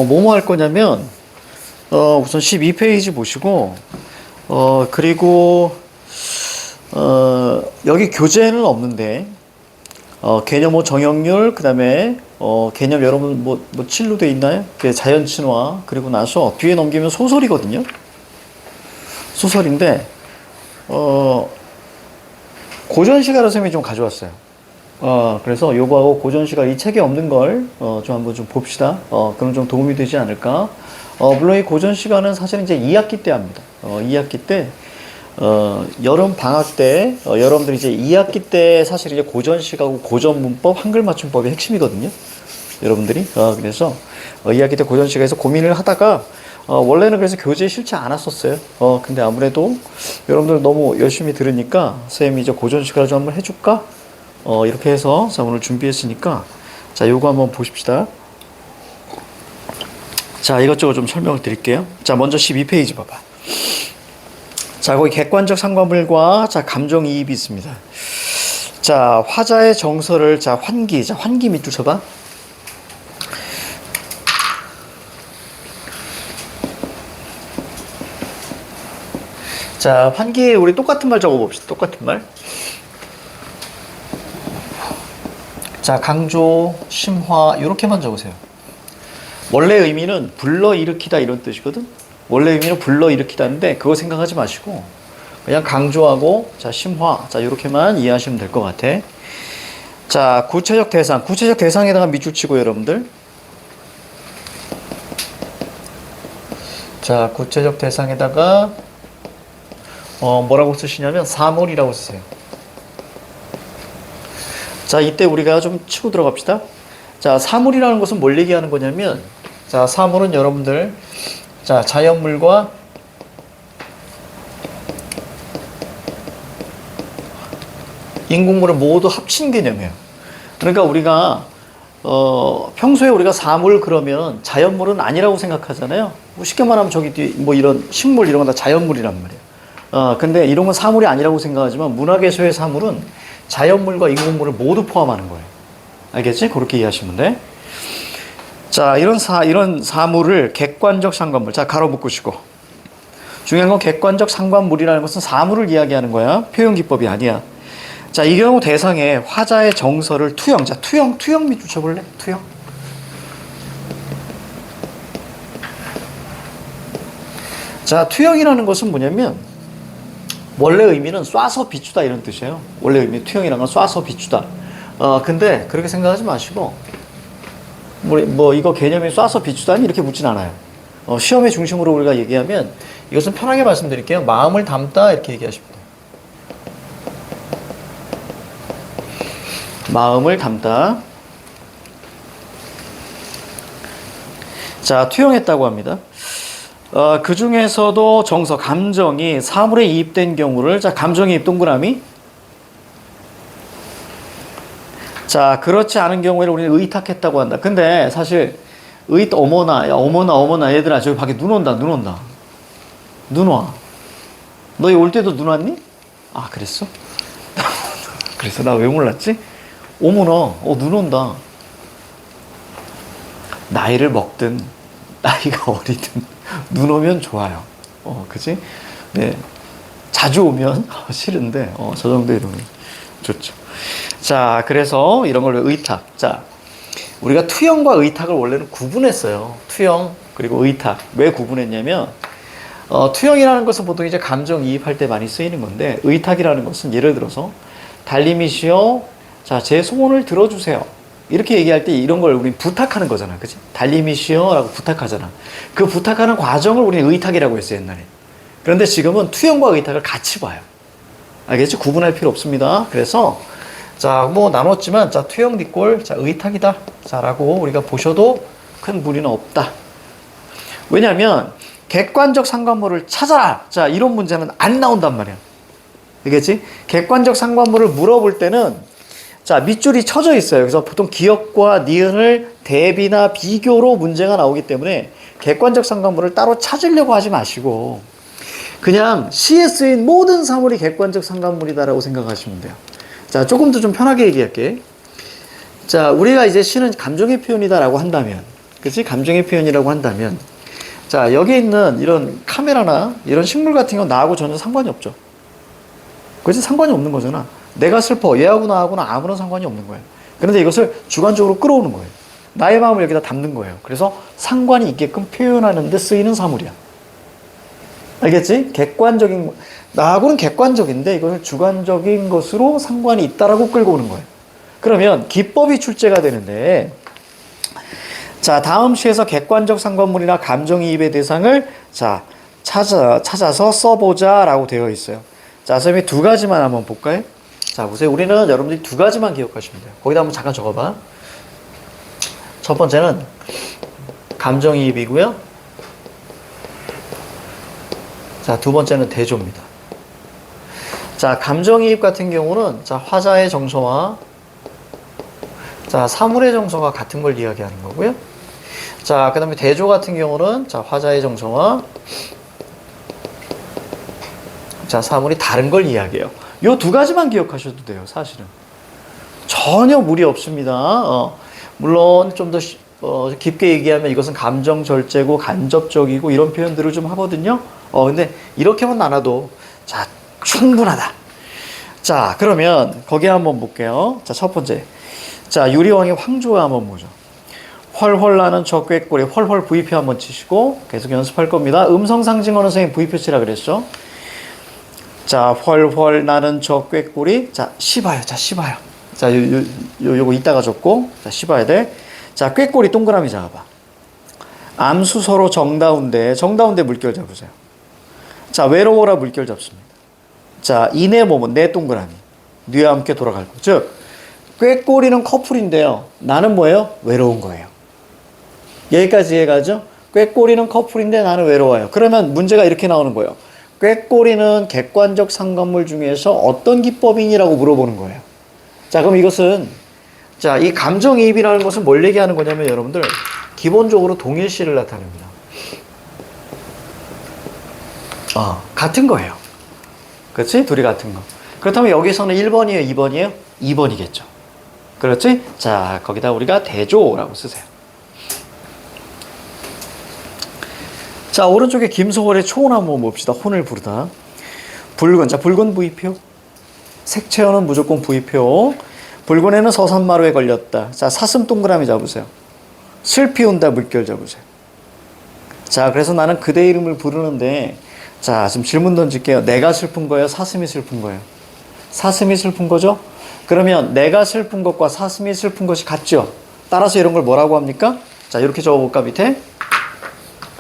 뭐뭐 할 거냐면, 우선 12페이지 보시고, 그리고, 여기 교재는 없는데, 개념 5 정형률, 그 다음에, 개념 여러분 뭐 7로 돼 있나요? 자연 친화, 그리고 나서 뒤에 넘기면 소설이거든요. 소설인데, 고전시가를 선생님이 좀 가져왔어요. 그래서 요거하고 고전시가 이 책에 없는 걸, 좀 한번 좀 봅시다. 그럼 좀 도움이 되지 않을까. 물론 이 고전시가는 사실은 이제 2학기 때 합니다. 2학기 때, 여름 방학 때, 여러분들이 이제 2학기 때 사실 이제 고전시가하고 고전문법, 한글 맞춤법이 핵심이거든요. 여러분들이. 그래서, 2학기 때 고전시가에서 고민을 하다가, 원래는 그래서 교재에 실지 않았었어요. 근데 아무래도 여러분들 너무 열심히 들으니까, 선생님이 이제 고전시가를 좀 한번 해줄까? 이렇게 해서, 자, 오늘 준비했으니까, 자, 요거 한번 보십시다. 자, 이것저것 좀 설명을 드릴게요. 자, 먼저 12페이지 봐봐. 자, 거기 객관적 상관물과, 자, 감정이입이 있습니다. 자, 화자의 정서를, 자, 환기. 자, 환기 밑줄 쳐봐. 자, 환기, 우리 똑같은 말 적어봅시다. 똑같은 말. 자, 강조, 심화, 요렇게만 적으세요. 원래 의미는 불러일으키다 이런 뜻이거든? 원래 의미는 불러일으키다인데, 그거 생각하지 마시고, 그냥 강조하고, 자, 심화. 자, 요렇게만 이해하시면 될 것 같아. 자, 구체적 대상. 구체적 대상에다가 밑줄 치고, 여러분들. 자, 구체적 대상에다가, 뭐라고 쓰시냐면 사물이라고 쓰세요. 자, 이때 우리가 좀 치고 들어갑시다. 자, 사물이라는 것은 뭘 얘기하는 거냐면, 자, 사물은 여러분들, 자, 자연물과 인공물을 모두 합친 개념이에요. 그러니까 우리가 평소에 우리가 사물 그러면 자연물은 아니라고 생각하잖아요. 뭐 쉽게 말하면 저기 뒤에 뭐 이런 식물 이런 건 다 자연물이란 말이에요. 근데 이런 건 사물이 아니라고 생각하지만 문학에서의 사물은 자연물과 인공물을 모두 포함하는 거예요. 알겠지? 그렇게 이해하시면 돼. 자, 이런 사물을 객관적 상관물. 자, 가로 묶으시고. 중요한 건 객관적 상관물이라는 것은 사물을 이야기하는 거야. 표현 기법이 아니야. 자, 이 경우 대상에 화자의 정서를 투영. 자, 투영 밑줄 쳐볼래? 투영. 자, 투영이라는 것은 뭐냐면, 원래 의미는 쏴서 비추다 이런 뜻이에요. 원래 의미 투영이라는 건 쏴서 비추다. 근데 그렇게 생각하지 마시고, 뭐 이거 개념이 쏴서 비추다니 이렇게 묻진 않아요. 시험의 중심으로 우리가 얘기하면, 이것은 편하게 말씀드릴게요. 마음을 담다 이렇게 얘기하시면 돼요. 마음을 담다. 자, 투영했다고 합니다. 그 중에서도 정서, 감정이 사물에 이입된 경우를, 자, 감정이입 동그라미. 자, 그렇지 않은 경우에는 우리는 의탁했다고 한다. 근데 사실, 어머나, 야, 어머나, 얘들아, 저기 밖에 눈 온다. 눈 와. 너희 올 때도 눈 왔니? 아, 그랬어? 그래서 나 왜 몰랐지? 어머나, 눈 온다. 나이를 먹든, 나이가 어리든, 눈 오면 좋아요. 그치? 네. 자주 오면 싫은데, 저 정도 이러면 좋죠. 자, 그래서 이런 걸로 의탁. 자, 우리가 투영과 의탁을 원래는 구분했어요. 투영, 그리고 의탁. 왜 구분했냐면, 투영이라는 것은 보통 이제 감정이입할 때 많이 쓰이는 건데, 의탁이라는 것은 예를 들어서, 달님이시여, 자, 제 소원을 들어주세요. 이렇게 얘기할 때 이런 걸 우리 부탁하는 거잖아. 그치? 달님이시여 라고 부탁하잖아. 그 부탁하는 과정을 우리는 의탁이라고 했어요, 옛날에. 그런데 지금은 투영과 의탁을 같이 봐요. 알겠지? 구분할 필요 없습니다. 그래서, 자, 뭐 나눴지만, 자, 투영 니꼴, 자, 의탁이다. 자, 라고 우리가 보셔도 큰 무리는 없다. 왜냐면, 객관적 상관물을 찾아라. 자, 이런 문제는 안 나온단 말이야. 알겠지? 객관적 상관물을 물어볼 때는, 자, 밑줄이 쳐져 있어요. 그래서 보통 기역과 니은을 대비나 비교로 문제가 나오기 때문에 객관적 상관물을 따로 찾으려고 하지 마시고 그냥 시에 쓰인 모든 사물이 객관적 상관물이다라고 생각하시면 돼요. 자, 조금 더 좀 편하게 얘기할게. 자, 우리가 이제 시는 감정의 표현이다라고 한다면, 그치? 감정의 표현이라고 한다면. 자, 여기 있는 이런 카메라나 이런 식물 같은 건 나하고 전혀 상관이 없죠. 그치? 상관이 없는 거잖아. 내가 슬퍼. 얘하고 나하고는 아무런 상관이 없는 거예요. 그런데 이것을 주관적으로 끌어오는 거예요. 나의 마음을 여기다 담는 거예요. 그래서 상관이 있게끔 표현하는 데 쓰이는 사물이야. 알겠지? 객관적인, 나하고는 객관적인데 이것을 주관적인 것으로 상관이 있다라고 끌고 오는 거예요. 그러면 기법이 출제가 되는데, 자, 다음 시에서 객관적 상관물이나 감정이입의 대상을 자, 찾아서 써보자라고 되어 있어요. 자, 선생님이 두 가지만 한번 볼까요? 자, 보세요. 우리는 여러분들이 두 가지만 기억하시면 돼요. 거기다 한번 잠깐 적어봐. 첫 번째는 감정이입이고요. 자, 두 번째는 대조입니다. 자, 감정이입 같은 경우는 자, 화자의 정서와 자, 사물의 정서가 같은 걸 이야기하는 거고요. 자, 그 다음에 대조 같은 경우는 자, 화자의 정서와 자, 사물이 다른 걸 이야기해요. 요 두 가지만 기억하셔도 돼요, 사실은. 전혀 무리 없습니다. 물론 좀 더 깊게 얘기하면 이것은 감정 절제고 간접적이고 이런 표현들을 좀 하거든요. 근데 이렇게만 나눠도 자, 충분하다. 자, 그러면 거기 한번 볼게요. 자, 첫 번째. 자, 유리왕의 황조가 한번 보죠. 훨훨 나는 저 꾀꼬리, 훨훨 V표 한번 치시고 계속 연습할 겁니다. 음성 상징어는 선생님 V표 치라 그랬죠. 자, 훨훨 나는 저 꾀꼬리. 자, 씹어요. 자, 씹어요. 자, 요거 이따가 적고. 자, 씹어야 돼. 자, 꾀꼬리 동그라미 잡아봐. 암수서로 정다운데 물결 잡으세요. 자, 외로워라 물결 잡습니다. 자, 이내 몸은 내 동그라미. 뉘와 함께 돌아갈 거. 즉, 꾀꼬리는 커플인데요. 나는 뭐예요? 외로운 거예요. 여기까지 이해가죠? 꾀꼬리는 커플인데 나는 외로워요. 그러면 문제가 이렇게 나오는 거예요. 꾀꼬리는 객관적 상관물 중에서 어떤 기법이니라고 물어보는 거예요. 자, 그럼 이것은 자, 이 감정이입이라는 것은 뭘 얘기하는 거냐면 여러분들 기본적으로 동일시를 나타냅니다. 같은 거예요. 그렇지? 둘이 같은 거. 그렇다면 여기서는 1번이에요? 2번이에요? 2번이겠죠. 그렇지? 자, 거기다 우리가 대조라고 쓰세요. 자, 오른쪽에 김소월의 초혼 한번 봅시다. 혼을 부르다. 붉은, 자, 붉은 V표. 색채어는 무조건 V표. 붉은애는 서산마루에 걸렸다. 자, 사슴 동그라미 잡으세요. 슬피 온다 물결 잡으세요. 자, 그래서 나는 그대 이름을 부르는데, 자, 지금 질문 던질게요. 내가 슬픈 거예요? 사슴이 슬픈 거예요? 사슴이 슬픈 거죠? 그러면 내가 슬픈 것과 사슴이 슬픈 것이 같죠? 따라서 이런 걸 뭐라고 합니까? 자, 이렇게 적어볼까, 밑에?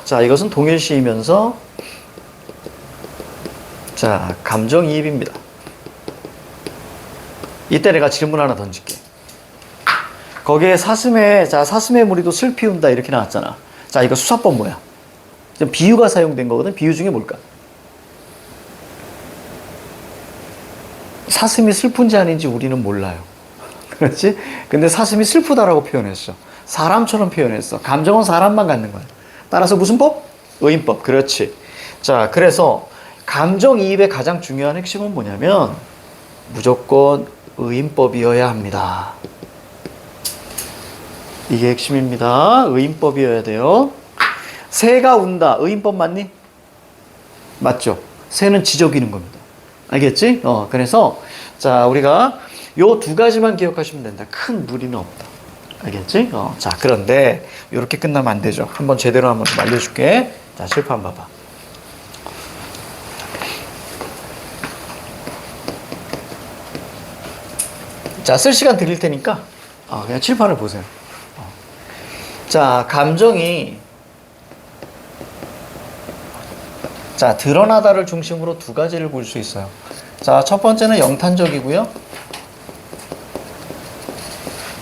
자, 이것은 동일시이면서 자, 감정이입입니다. 이때 내가 질문 하나 던질게. 거기에 사슴의 무리도 슬피 운다 이렇게 나왔잖아. 자, 이거 수사법 뭐야? 비유가 사용된 거거든. 비유 중에 뭘까? 사슴이 슬픈지 아닌지 우리는 몰라요. 그렇지? 근데 사슴이 슬프다라고 표현했어. 사람처럼 표현했어. 감정은 사람만 갖는 거야. 따라서 무슨 법? 의인법. 그렇지. 자, 그래서 감정이입의 가장 중요한 핵심은 뭐냐면 무조건 의인법이어야 합니다. 이게 핵심입니다. 의인법이어야 돼요. 새가 운다. 의인법 맞니? 맞죠? 새는 지저귀는 겁니다. 알겠지? 그래서 자, 우리가 요 두 가지만 기억하시면 된다. 큰 무리는 없다. 알겠지? 자, 그런데 이렇게 끝나면 안 되죠. 한번 제대로 한번 좀 알려줄게. 자, 칠판 봐봐. 자, 쓸 시간 드릴 테니까 그냥 칠판을 보세요. 자, 감정이 자, 드러나다를 중심으로 두 가지를 볼 수 있어요. 자, 첫 번째는 영탄적이고요.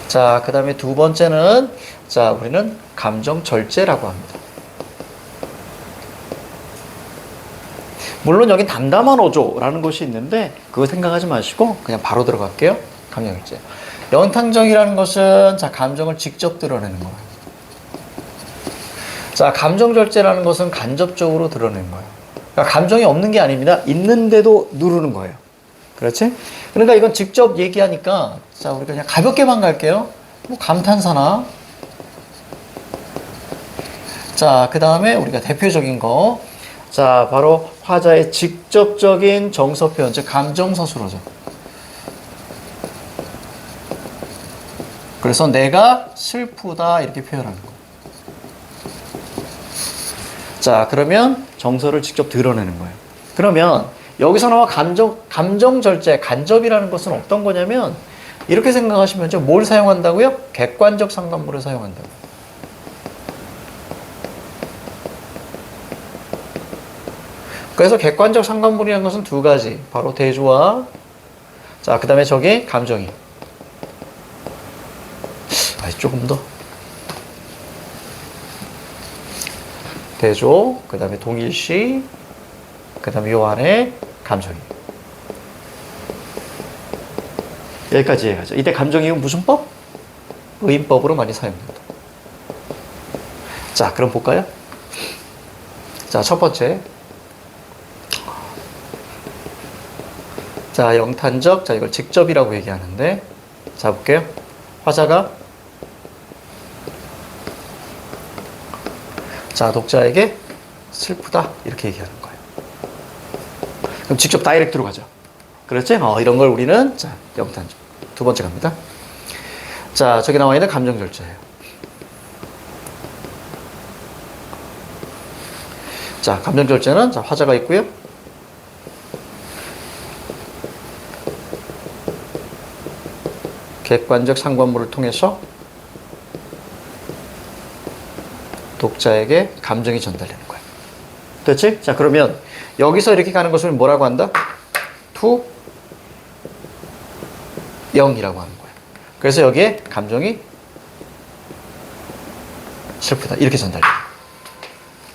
자, 그 다음에 두 번째는 자, 우리는 감정 절제라고 합니다. 물론 여기 담담한 어조라는 것이 있는데 그거 생각하지 마시고 그냥 바로 들어갈게요. 감정 절제. 영탄적이라는 것은 자, 감정을 직접 드러내는 거예요. 자, 감정 절제라는 것은 간접적으로 드러내는 거예요. 그러니까 감정이 없는 게 아닙니다. 있는데도 누르는 거예요. 그렇지? 그러니까 이건 직접 얘기하니까 자, 우리가 그냥 가볍게만 갈게요. 뭐 감탄사나 자, 그 다음에 우리가 대표적인 거. 자, 바로 화자의 직접적인 정서 표현, 즉 감정서술어죠. 그래서 내가 슬프다 이렇게 표현하는 거. 자, 그러면 정서를 직접 드러내는 거예요. 그러면 여기서 나와 감정 절제, 간접이라는 것은 어떤 거냐면 이렇게 생각하시면 뭘 사용한다고요? 객관적 상관물을 사용한다고. 그래서 객관적 상관물이라는 것은 두 가지. 바로 대조와 자, 그 다음에 저게 감정이. 조금 더. 대조, 그 다음에 동일시, 그 다음에 요 안에 감정이. 여기까지 해야죠. 이때 감정이은 무슨 법? 의인법으로 많이 사용된다. 자, 그럼 볼까요? 자, 첫 번째. 자, 영탄적. 자, 이걸 직접이라고 얘기하는데. 자, 볼게요. 화자가 자, 독자에게 슬프다. 이렇게 얘기하는 거예요. 그럼 직접 다이렉트로 가죠. 그렇지? 이런 걸 우리는, 자, 영탄적. 두 번째 갑니다. 자, 저기 나와 있는 감정 절제예요. 자, 감정 절제는, 자, 화자가 있고요. 객관적 상관물을 통해서 독자에게 감정이 전달되는 거예요. 됐지? 자, 그러면 여기서 이렇게 가는 것을 뭐라고 한다? to 0이라고 하는 거예요. 그래서 여기에 감정이 슬프다. 이렇게 전달돼요.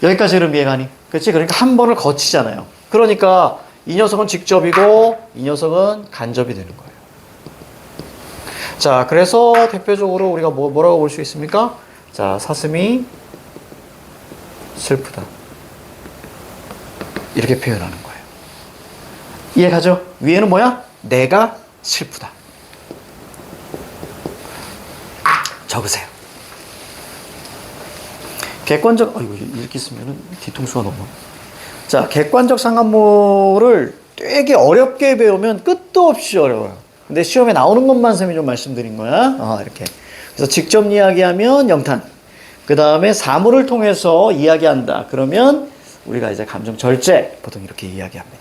여기까지 그럼 이해가니? 그렇지? 그러니까 한 번을 거치잖아요. 그러니까 이 녀석은 직접이고 이 녀석은 간접이 되는 거예요. 자, 그래서 대표적으로 우리가 뭐라고 볼 수 있습니까? 자, 사슴이 슬프다. 이렇게 표현하는 거예요. 이해가죠? 위에는 뭐야? 내가 슬프다. 적으세요. 객관적, 이거 이렇게 쓰면은 뒤통수가 넘어. 자, 객관적 상관물을 되게 어렵게 배우면 끝도 없이 어려워요. 근데 시험에 나오는 것만 쌤이 좀 말씀드린 거야. 이렇게. 그래서 직접 이야기하면 영탄. 그 다음에 사물을 통해서 이야기한다. 그러면 우리가 이제 감정 절제. 보통 이렇게 이야기합니다.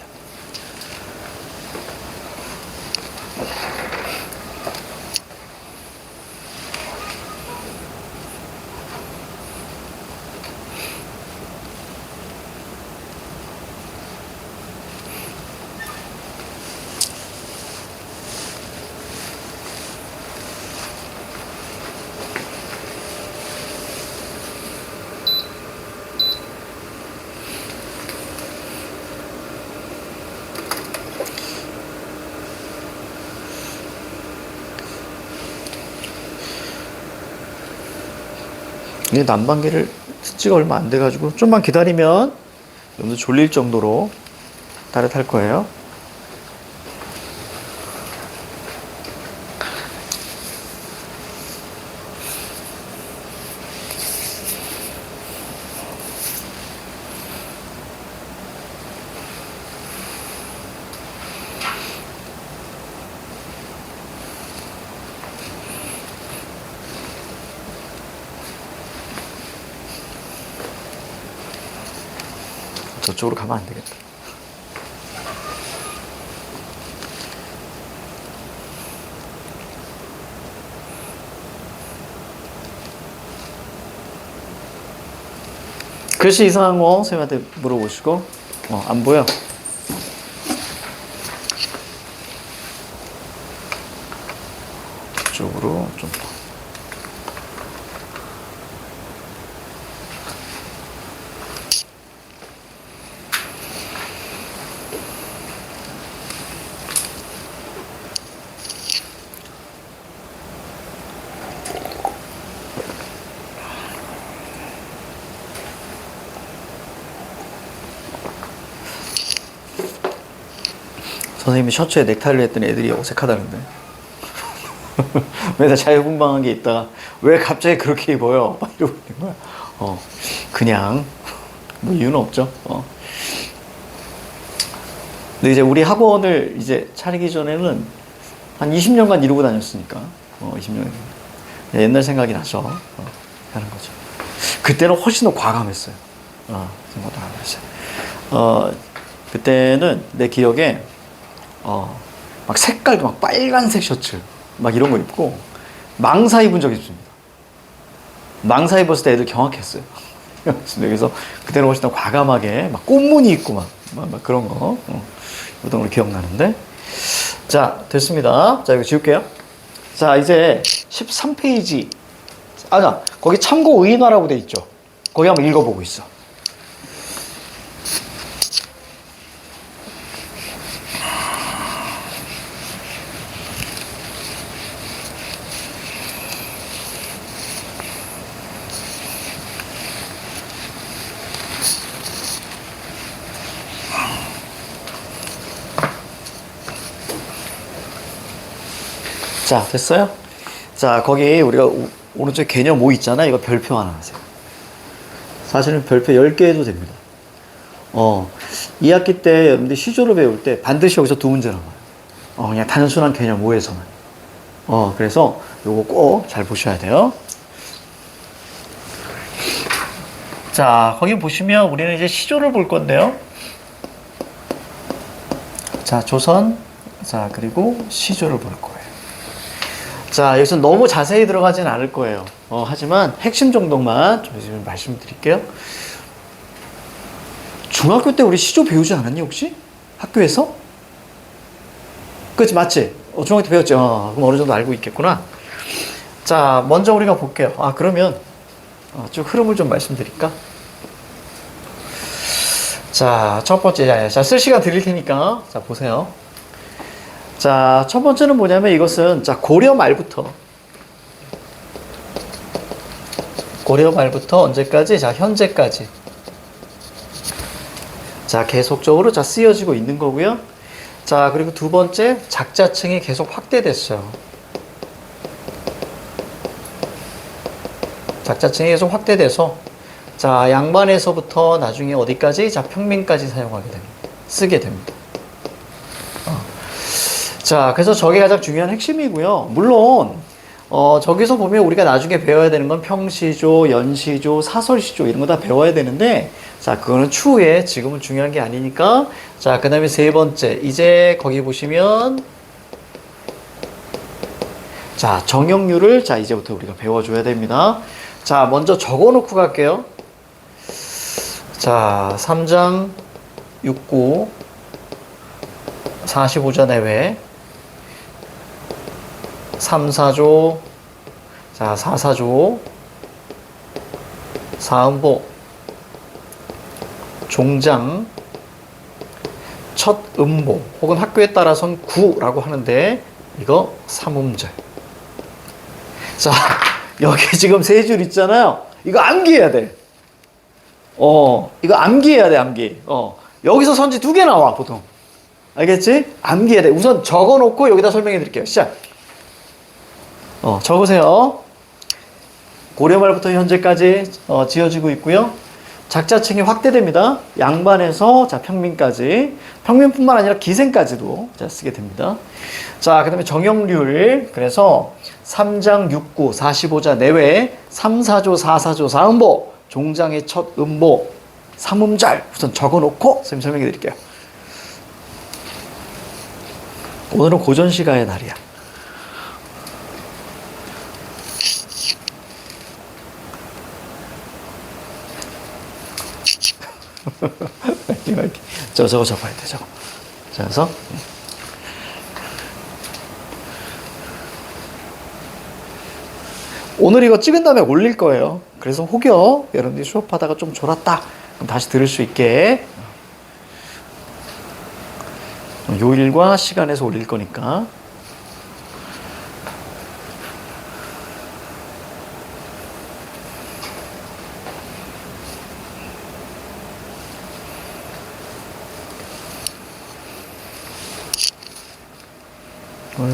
이게 난방기를 쓴 지가 얼마 안 돼가지고 좀만 기다리면 여러분들 졸릴 정도로 따뜻할 거예요. 저쪽으로 가면 안 되겠다. 글씨 이상한 거 선생님한테 물어보시고. 안 보여? 이쪽으로 좀 더. 선생님이 셔츠에 넥타이를 했더니 애들이 어색하다는데. 맨날 자유분방한 게 있다가 왜 갑자기 그렇게 입어요? 막 이러고 있는 거야. 그냥 뭐 이유는 없죠. 근데 이제 우리 학원을 이제 차리기 전에는 한 20년간 이러고 다녔으니까 20년 옛날 생각이 나서 하는 거죠. 그때는 훨씬 더 과감했어요. 생각도 안 했어요. 그때는 내 기억에 막 색깔도 막 빨간색 셔츠 막 이런 거 입고 망사 입은 적이 있습니다. 망사 입었을 때 애들 경악했어요. 그래서 그때는 훨씬 더 과감하게 막 꽃무늬 입고 막 그런 거 그런 걸 기억나는데. 자, 됐습니다. 자, 이거 지울게요. 자, 이제 13페이지. 자, 거기 참고 의인화라고 돼 있죠. 거기 한번 읽어보고 있어. 자, 됐어요? 자, 거기 우리가 오른쪽에 개념 5 있잖아. 이거 별표 하나 하세요. 사실은 별표 10개 해도 됩니다. 2학기 때 여러분들이 시조를 배울 때 반드시 여기서 두 문제 나와요. 그냥 단순한 개념 5에서만. 그래서 요거 꼭 잘 보셔야 돼요. 자, 거기 보시면 우리는 이제 시조를 볼 건데요. 자, 조선. 자, 그리고 시조를 볼 거예요. 자, 여기서 너무 자세히 들어가진 않을 거예요. 하지만 핵심 정도만 좀 지금 말씀드릴게요. 중학교 때 우리 시조 배우지 않았니, 혹시? 학교에서? 그치, 맞지? 중학교 때 배웠지? 그럼 어느 정도 알고 있겠구나. 자, 먼저 우리가 볼게요. 그러면 쭉 흐름을 좀 말씀드릴까? 자, 첫 번째, 자, 쓸 시간 드릴 테니까, 자, 보세요. 자, 첫 번째는 뭐냐면 이것은, 자, 고려 말부터 언제까지? 자, 현재까지. 자, 계속적으로 자, 쓰여지고 있는 거고요. 자, 그리고 두 번째, 작자층이 계속 확대됐어요. 작자층이 계속 확대돼서, 자, 양반에서부터 나중에 어디까지? 자, 평민까지 사용하게 됩니다. 쓰게 됩니다. 자, 그래서 저게 가장 중요한 핵심이고요. 물론 저기서 보면 우리가 나중에 배워야 되는 건 평시조, 연시조, 사설시조 이런 거 다 배워야 되는데, 자, 그거는 추후에, 지금은 중요한 게 아니니까. 자, 그 다음에 세 번째, 이제 거기 보시면, 자, 정형률을, 자, 이제부터 우리가 배워줘야 됩니다. 자, 먼저 적어놓고 갈게요. 자, 3장 6구 45자 내외 3, 4조, 자, 4, 4조, 사음보, 종장, 첫 음보, 혹은 학교에 따라서는 구라고 하는데, 이거 삼음절. 자, 여기 지금 세 줄 있잖아요. 이거 암기해야 돼. 이거 암기해야 돼, 암기. 여기서 선지 2개 나와, 보통. 알겠지? 암기해야 돼. 우선 적어놓고 여기다 설명해 드릴게요. 시작. 적으세요. 고려 말부터 현재까지 지어지고 있고요. 작자층이 확대됩니다. 양반에서 자, 평민까지. 평민뿐만 아니라 기생까지도 자, 쓰게 됩니다. 자, 그 다음에 정형률. 그래서 3장 6구 45자 내외 3, 4조, 4, 4조, 사음보, 종장의 첫 음보, 삼음절. 우선 적어놓고 선생님 설명해 드릴게요. 오늘은 고전시가의 날이야. 저거 접어야 돼, 저거. 그래서 오늘 이거 찍은 다음에 올릴 거예요. 그래서 혹여 여러분들이 수업하다가 좀 졸았다, 그럼 다시 들을 수 있게 요일과 시간에서 올릴 거니까.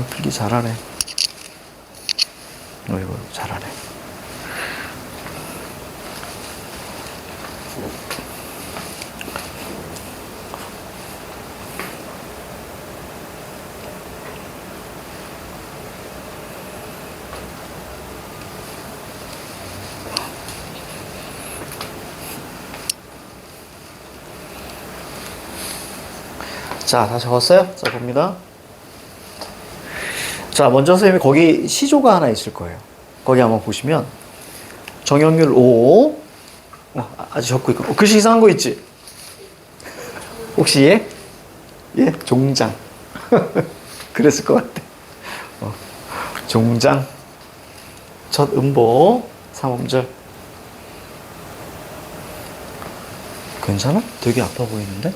필기 잘하네. 어이구, 잘하네. 자, 다 적었어요? 자, 봅니다. 자, 먼저 선생님이 거기 시조가 하나 있을 거예요. 거기 한번 보시면 정형률 5. 아직 적고 있고. 글씨 이상한 거 있지? 혹시 얘? 예? 종장. 그랬을 것 같아. 종장. 첫 음보. 3음절. 괜찮아? 되게 아파 보이는데?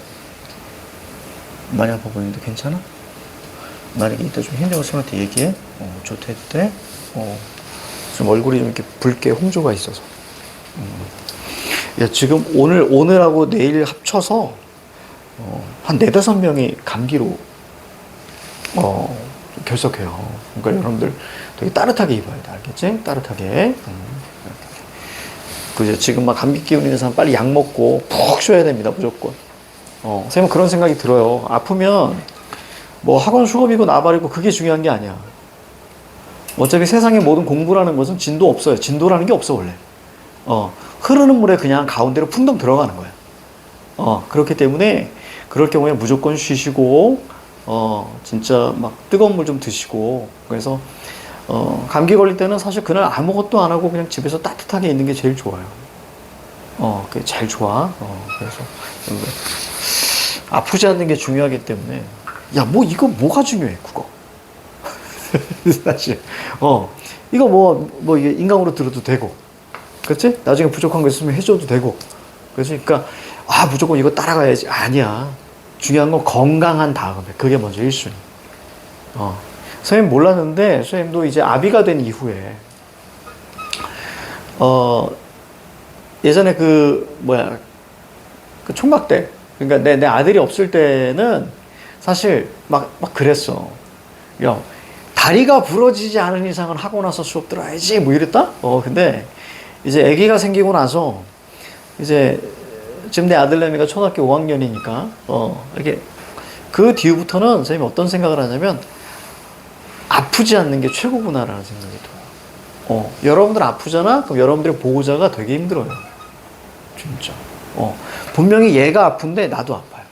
많이 아파 보이는데 괜찮아? 만약에 이따 좀 힘들고 선생님한테 얘기해. 좋대 해도 돼. 좀 얼굴이 좀 이렇게 붉게 홍조가 있어서. 야, 지금 오늘하고 내일 합쳐서 한 4-5명이 감기로 결석해요. 그러니까 여러분들 되게 따뜻하게 입어야 돼. 알겠지? 따뜻하게. 그죠? 지금 막 감기 기운 있는 사람 빨리 약 먹고 푹 쉬어야 됩니다. 무조건. 선생님은 그런 생각이 들어요. 아프면 뭐 학원 수업이고 나발이고 그게 중요한 게 아니야. 어차피 세상의 모든 공부라는 것은 진도 없어요. 진도라는 게 없어 원래. 흐르는 물에 그냥 가운데로 풍덩 들어가는 거야. 그렇기 때문에 그럴 경우에 무조건 쉬시고 진짜 막 뜨거운 물 좀 드시고. 그래서 감기 걸릴 때는 사실 그날 아무것도 안 하고 그냥 집에서 따뜻하게 있는 게 제일 좋아요. 그게 제일 좋아. 그래서 아프지 않는 게 중요하기 때문에. 야, 이거 뭐가 중요해, 그거. 사실. 이거 이게 인강으로 들어도 되고. 그렇지? 나중에 부족한 거 있으면 해줘도 되고. 그러니까, 무조건 이거 따라가야지. 아니야. 중요한 건 건강한 다음에. 그게 먼저 1순위. 선생님 몰랐는데, 선생님도 이제 아비가 된 이후에, 예전에 그 총각 때, 그러니까 내 아들이 없을 때는 사실 막 그랬어. 야, 다리가 부러지지 않은 이상은 하고 나서 수업 들어야지, 뭐 이랬다? 근데 이제 아기가 생기고 나서 이제 지금 내 아들내미가 초등학교 5학년이니까, 이렇게 그 뒤부터는 선생님이 어떤 생각을 하냐면 아프지 않는 게 최고구나라는 생각이 들어요. 여러분들 아프잖아? 그럼 여러분들의 보호자가 되게 힘들어요. 진짜. 분명히 얘가 아픈데 나도 아파요.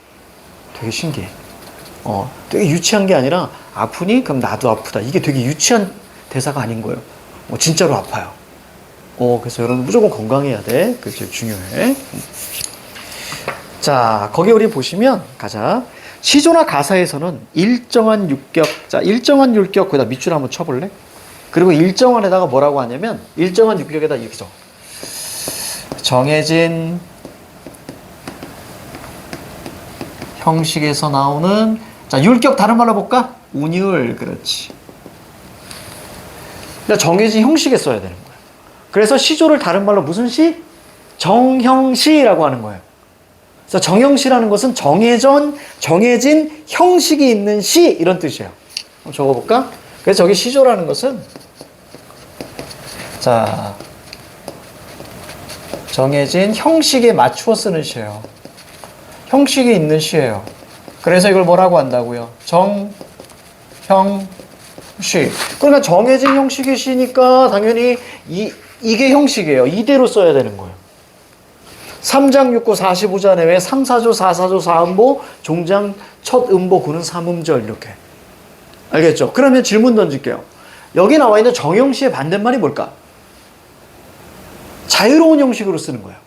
되게 신기해. 되게 유치한 게 아니라 아프니? 그럼 나도 아프다. 이게 되게 유치한 대사가 아닌 거예요. 진짜로 아파요. 그래서 여러분 무조건 건강해야 돼. 그게 제일 중요해. 자, 거기 우리 보시면 가자. 시조나 가사에서는 일정한 율격. 자, 일정한 율격 거기다 밑줄 한번 쳐볼래? 그리고 일정한에다가 뭐라고 하냐면 일정한 율격에다 이렇게 써. 정해진 형식에서 나오는, 자, 율격 다른 말로 볼까? 운율. 그렇지. 그러니까 정해진 형식에 써야 되는 거예요. 그래서 시조를 다른 말로 무슨 시? 정형시라고 하는 거예요. 그래서 정형시라는 것은 정해진 형식이 있는 시, 이런 뜻이에요. 한번 적어볼까? 그래서 저기 시조라는 것은, 자, 정해진 형식에 맞추어 쓰는 시예요. 형식이 있는 시예요. 그래서 이걸 뭐라고 한다고요? 정형시. 그러니까 정해진 형식의 시니까 당연히 이게 형식이에요. 이대로 써야 되는 거예요. 3장 6구 45자 내외 3, 4조, 4, 4조, 4음보, 종장 첫 음보, 구는 3음절 이렇게. 알겠죠? 그러면 질문 던질게요. 여기 나와 있는 정형시의 반대말이 뭘까? 자유로운 형식으로 쓰는 거예요.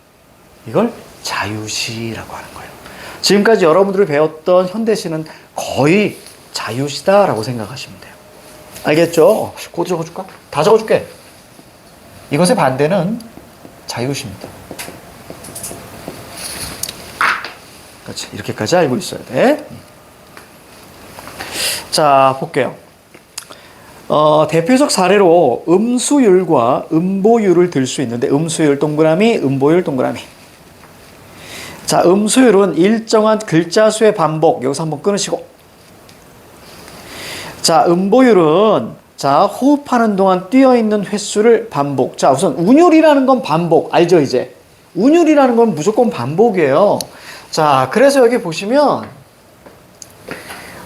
이걸 자유시라고 하는 거예요. 지금까지 여러분들이 배웠던 현대시는 거의 자유시다라고 생각하시면 돼요. 알겠죠? 그거 적어줄까? 다 적어줄게. 이것의 반대는 자유시입니다. 그렇지. 이렇게까지 알고 있어야 돼. 자, 볼게요. 대표적 사례로 음수율과 음보율을 들 수 있는데, 음수율 동그라미, 음보율 동그라미. 자, 음수율은 일정한 글자 수의 반복. 여기서 한번 끊으시고. 자, 음보율은, 자, 호흡하는 동안 뛰어있는 횟수를 반복. 자, 우선 운율이라는 건 반복. 알죠, 이제? 운율이라는 건 무조건 반복이에요. 자, 그래서 여기 보시면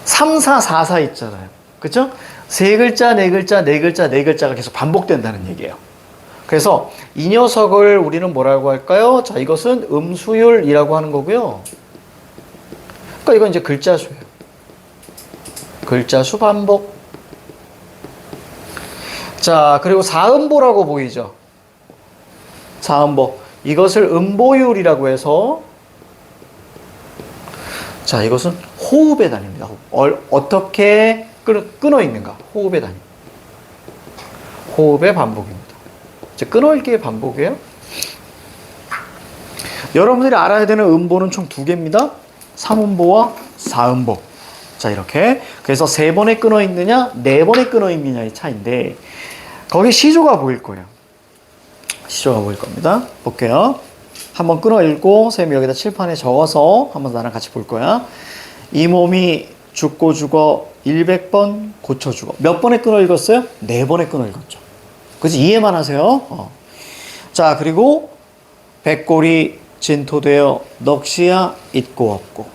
3, 4, 4, 4 있잖아요. 그쵸? 세 글자, 네 글자, 네 글자, 네 글자가 계속 반복된다는 얘기예요. 그래서 이 녀석을 우리는 뭐라고 할까요? 자, 이것은 음수율이라고 하는 거고요. 그러니까 이건 이제 글자 수예요. 글자 수 반복. 자, 그리고 사음보라고 보이죠? 사음보. 이것을 음보율이라고 해서, 자, 이것은 호흡의 단위입니다. 어떻게 끊어 있는가? 호흡의 단위. 호흡의 반복입니다. 이제 끊어 읽기의 반복이에요. 여러분들이 알아야 되는 음보는 총 두 개입니다. 3음보와 4음보. 자, 이렇게. 그래서 세 번에 끊어 있느냐, 네 번에 끊어 있느냐의 차이인데, 거기 시조가 보일 거예요. 시조가 보일 겁니다. 볼게요. 한번 끊어 읽고, 쌤이 여기다 칠판에 적어서 한번 나랑 같이 볼 거야. 이 몸이 죽고 죽어 100번 고쳐 죽어. 몇 번에 끊어 읽었어요? 네 번에 끊어 읽었죠. 그래서 이해만 하세요. 자, 그리고 백골이 진토되어 넋이야 있고 없고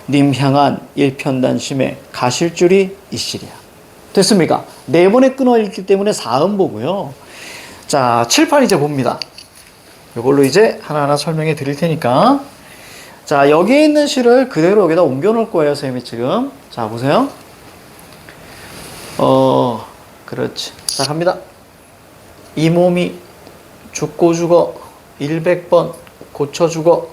님 향한 일편단심에 가실 줄이 있으랴. 됐습니까? 네 번에 끊어 읽기 때문에 사음보고요. 자, 칠판 이제 봅니다. 이걸로 이제 하나하나 설명해 드릴 테니까. 자, 여기에 있는 시를 그대로 여기다 옮겨 놓을 거예요, 선생님이 지금. 자, 보세요. 그렇지. 자, 갑니다. 이 몸이 죽고 죽어 100번 고쳐 죽어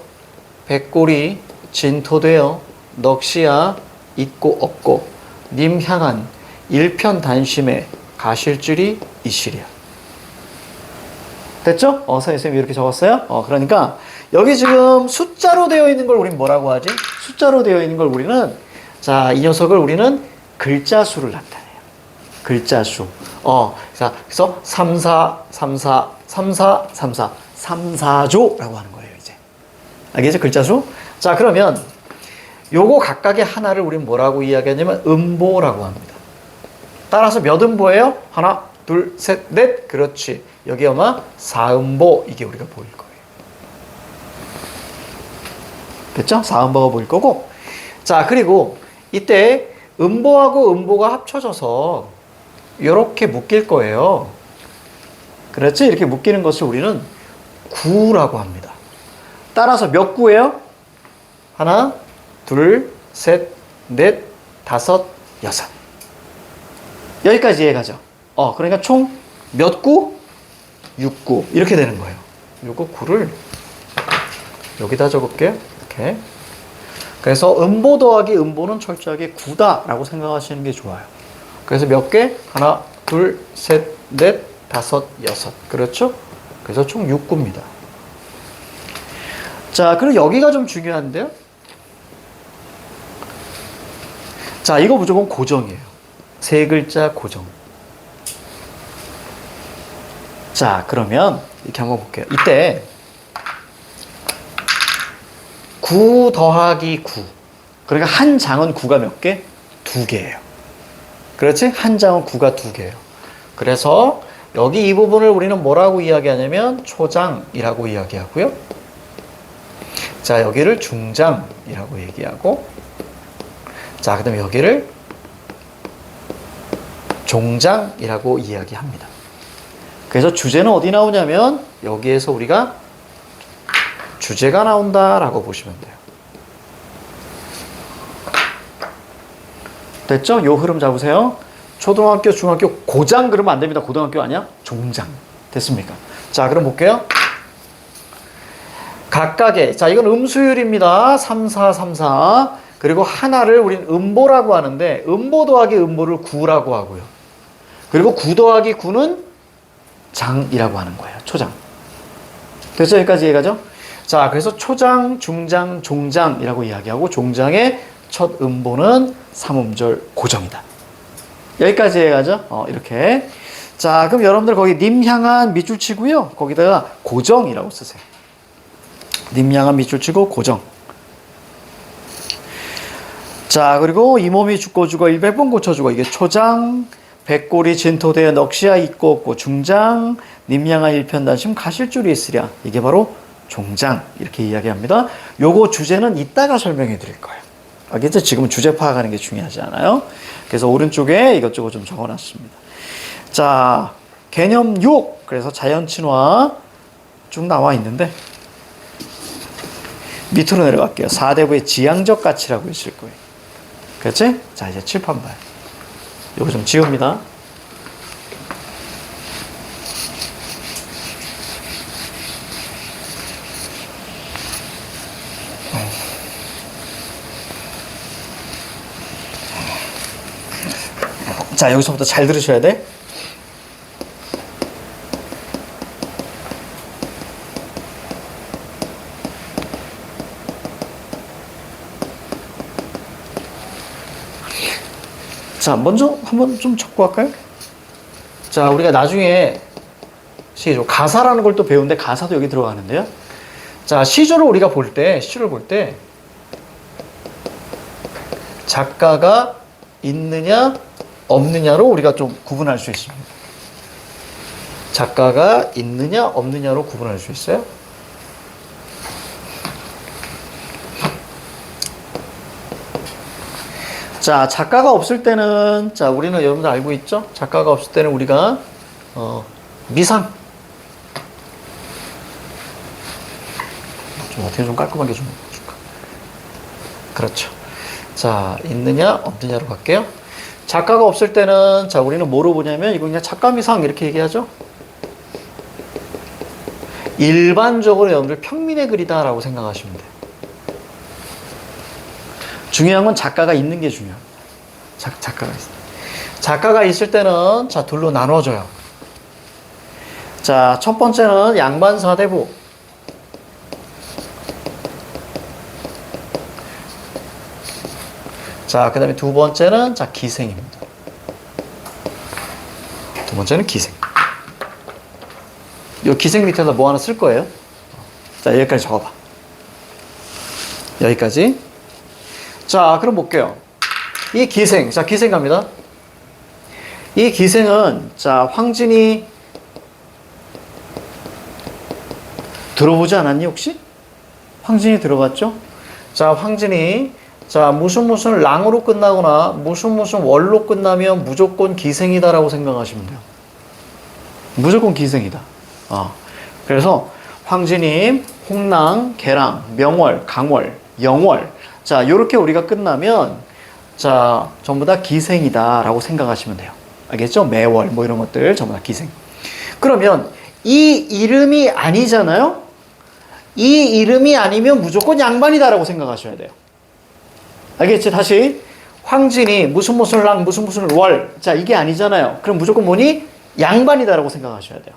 백골이 진토되어 넋이야 있고 없고 님 향한 일편단심에 가실 줄이 있으랴. 됐죠? 선생님이 이렇게 적었어요. 그러니까 여기 지금 숫자로 되어 있는 걸 우리는 뭐라고 하지? 숫자로 되어 있는 걸 우리는, 자, 이 녀석을 우리는 글자 수를 나타내요. 글자 수. 자, 그래서 3, 4, 3, 4, 3, 4, 3, 4, 3, 4조라고 하는 거예요, 이제. 알겠죠? 글자 수? 자, 그러면 요거 각각의 하나를 우리는 뭐라고 이야기하냐면 음보라고 합니다. 따라서 몇 음보예요? 하나, 둘, 셋, 넷. 그렇지. 여기 아마 4음보, 이게 우리가 보일 거예요. 됐죠? 4음보가 보일 거고. 자, 그리고 이때 음보하고 음보가 합쳐져서 이렇게 묶일 거예요. 그렇지? 이렇게 묶이는 것을 우리는 구라고 합니다. 따라서 몇 구예요? 하나, 둘, 셋, 넷, 다섯, 여섯. 여기까지 이해가죠? 그러니까 총 몇 구? 6구. 이렇게 되는 거예요. 요거 구를 여기다 적을게요. 이렇게. 그래서 음보 더하기 음보는 철저하게 구다라고 생각하시는 게 좋아요. 그래서 몇 개? 하나, 둘, 셋, 넷, 다섯, 여섯. 그렇죠? 그래서 총 6구입니다. 자, 그리고 여기가 좀 중요한데요. 자, 이거 무조건 고정이에요. 세 글자 고정. 자, 그러면 이렇게 한번 볼게요. 이때 9 더하기 9. 그러니까 한 장은 9가 몇 개? 2개예요. 그렇지? 한 장은 9가 2개예요. 그래서 여기 이 부분을 우리는 뭐라고 이야기하냐면 초장이라고 이야기하고요. 자, 여기를 중장이라고 얘기하고, 자, 그 다음에 여기를 종장이라고 이야기합니다. 그래서 주제는 어디 나오냐면 여기에서 우리가 주제가 나온다라고 보시면 돼요. 됐죠? 요 흐름 잡으세요. 초등학교, 중학교, 고장 그러면 안 됩니다. 고등학교 아니야? 종장. 됐습니까? 자, 그럼 볼게요. 각각의, 자, 이건 음수율입니다. 3, 4, 3, 4. 그리고 하나를 우린 음보라고 하는데, 음보 더하기 음보를 구라고 하고요. 그리고 9 더하기 9는 장이라고 하는 거예요. 초장. 됐죠? 여기까지 이해가죠? 자, 그래서 초장, 중장, 종장이라고 이야기하고, 종장의 첫 음보는 3음절 고정이다. 여기까지 이해가죠? 이렇게. 자, 그럼 여러분들 거기 님 향한 밑줄 치고요. 거기다가 고정이라고 쓰세요. 님 향한 밑줄 치고 고정. 자, 그리고 이 몸이 죽고 죽어 100번 고쳐 죽어. 이게 초장, 백골이 진토되어 넋이야 있고 없고 중장, 님 향한 일편단심 가실 줄이 있으랴. 이게 바로 종장 이렇게 이야기합니다. 요거 주제는 이따가 설명해 드릴 거예요. 알겠죠? 지금은 주제 파악하는 게 중요하지 않아요. 그래서 오른쪽에 이것저것 좀 적어놨습니다. 자, 개념 6. 그래서 자연 친화 쭉 나와 있는데 밑으로 내려갈게요. 4대부의 지향적 가치라고 있을 거예요. 그렇지? 자, 이제 칠판 봐요. 요거 좀 지웁니다. 자, 여기서부터 잘 들으셔야 돼. 자, 먼저 한번 좀 적고 할까요? 자, 우리가 나중에 시조, 가사라는 걸 또 배우는데 가사도 여기 들어가는데요. 자, 시조를 우리가 볼 때, 시조를 볼 때 작가가 있느냐 없느냐로 우리가 좀 구분할 수 있습니다. 작가가 있느냐 없느냐로 구분할 수 있어요. 자, 작가가 없을 때는, 자, 우리는 여러분들 알고 있죠? 작가가 없을 때는 우리가 미상, 좀 어떻게 좀 깔끔하게 좀 해줄까? 그렇죠. 자, 있느냐 없느냐로 갈게요. 작가가 없을 때는, 자, 우리는 뭐로 보냐면 이거 그냥 작가 미상 이렇게 얘기하죠. 일반적으로 여러분들 평민의 글이다라고 생각하시면 돼요. 중요한 건 작가가 있는 게 중요합니다. 작가가 있어요. 작가가 있을 때는, 자, 둘로 나눠져요. 자, 첫 번째는 양반사대부. 자, 그 다음에 두 번째는, 자, 기생입니다. 두 번째는 기생. 이 기생 밑에다 뭐 하나 쓸 거예요. 자, 여기까지 적어봐. 여기까지. 자, 그럼 볼게요. 이 기생, 자, 기생 갑니다. 이 기생은, 자, 황진이 들어보지 않았니, 혹시? 황진이 들어봤죠? 자, 황진이, 자, 무슨 랑으로 끝나거나 무슨 월로 끝나면 무조건 기생이다라고 생각하시면 돼요. 무조건 기생이다. 그래서 황진이, 홍랑, 개랑, 명월, 강월, 영월. 자, 요렇게 우리가 끝나면, 자, 전부 다 기생이다라고 생각하시면 돼요. 알겠죠? 매월, 뭐 이런 것들 전부 다 기생. 그러면 이 이름이 아니잖아요? 이 이름이 아니면 무조건 양반이다라고 생각하셔야 돼요. 알겠지? 다시. 황진이, 무슨 랑, 무슨 월. 자, 이게 아니잖아요. 그럼 무조건 뭐니? 양반이다라고 생각하셔야 돼요.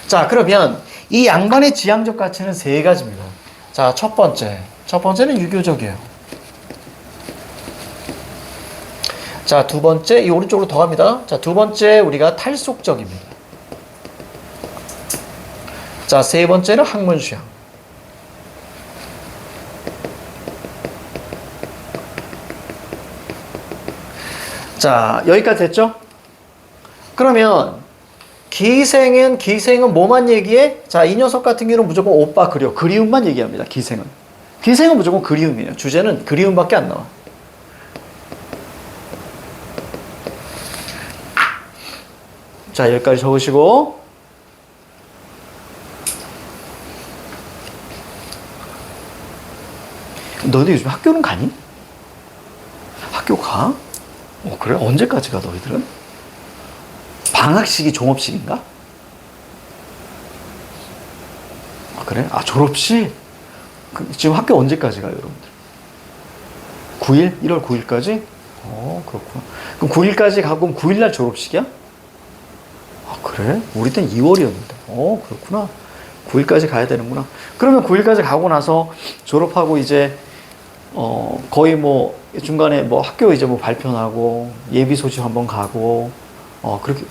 자, 그러면 이 양반의 지향적 가치는 세 가지입니다. 자, 첫 번째는 유교적이에요. 자, 두 번째, 이 오른쪽으로 더 갑니다. 자, 두 번째, 우리가 탈속적입니다. 자, 세 번째는 학문수양. 자, 여기까지 됐죠? 그러면 기생은 뭐만 얘기해? 자, 이 녀석 같은 경우는 무조건 오빠 그리움만 얘기합니다. 기생은 무조건 그리움이에요. 주제는 그리움밖에 안 나와. 자, 여기까지 적으시고, 너네 요즘 학교는 가니? 학교 가? 그래? 언제까지 가, 너희들은? 방학식이 종업식인가? 그래? 졸업식? 지금 학교 언제까지 가요, 여러분들? 9일? 1월 9일까지? 그렇구나. 그럼 9일까지 가고 9일날 졸업식이야? 그래? 우리 땐 2월이었는데. 그렇구나. 9일까지 가야 되는구나. 그러면 9일까지 가고 나서 졸업하고 이제, 거의 뭐, 중간에 뭐 학교 이제 뭐 발표나고, 예비 소집 한번 가고, 그렇게,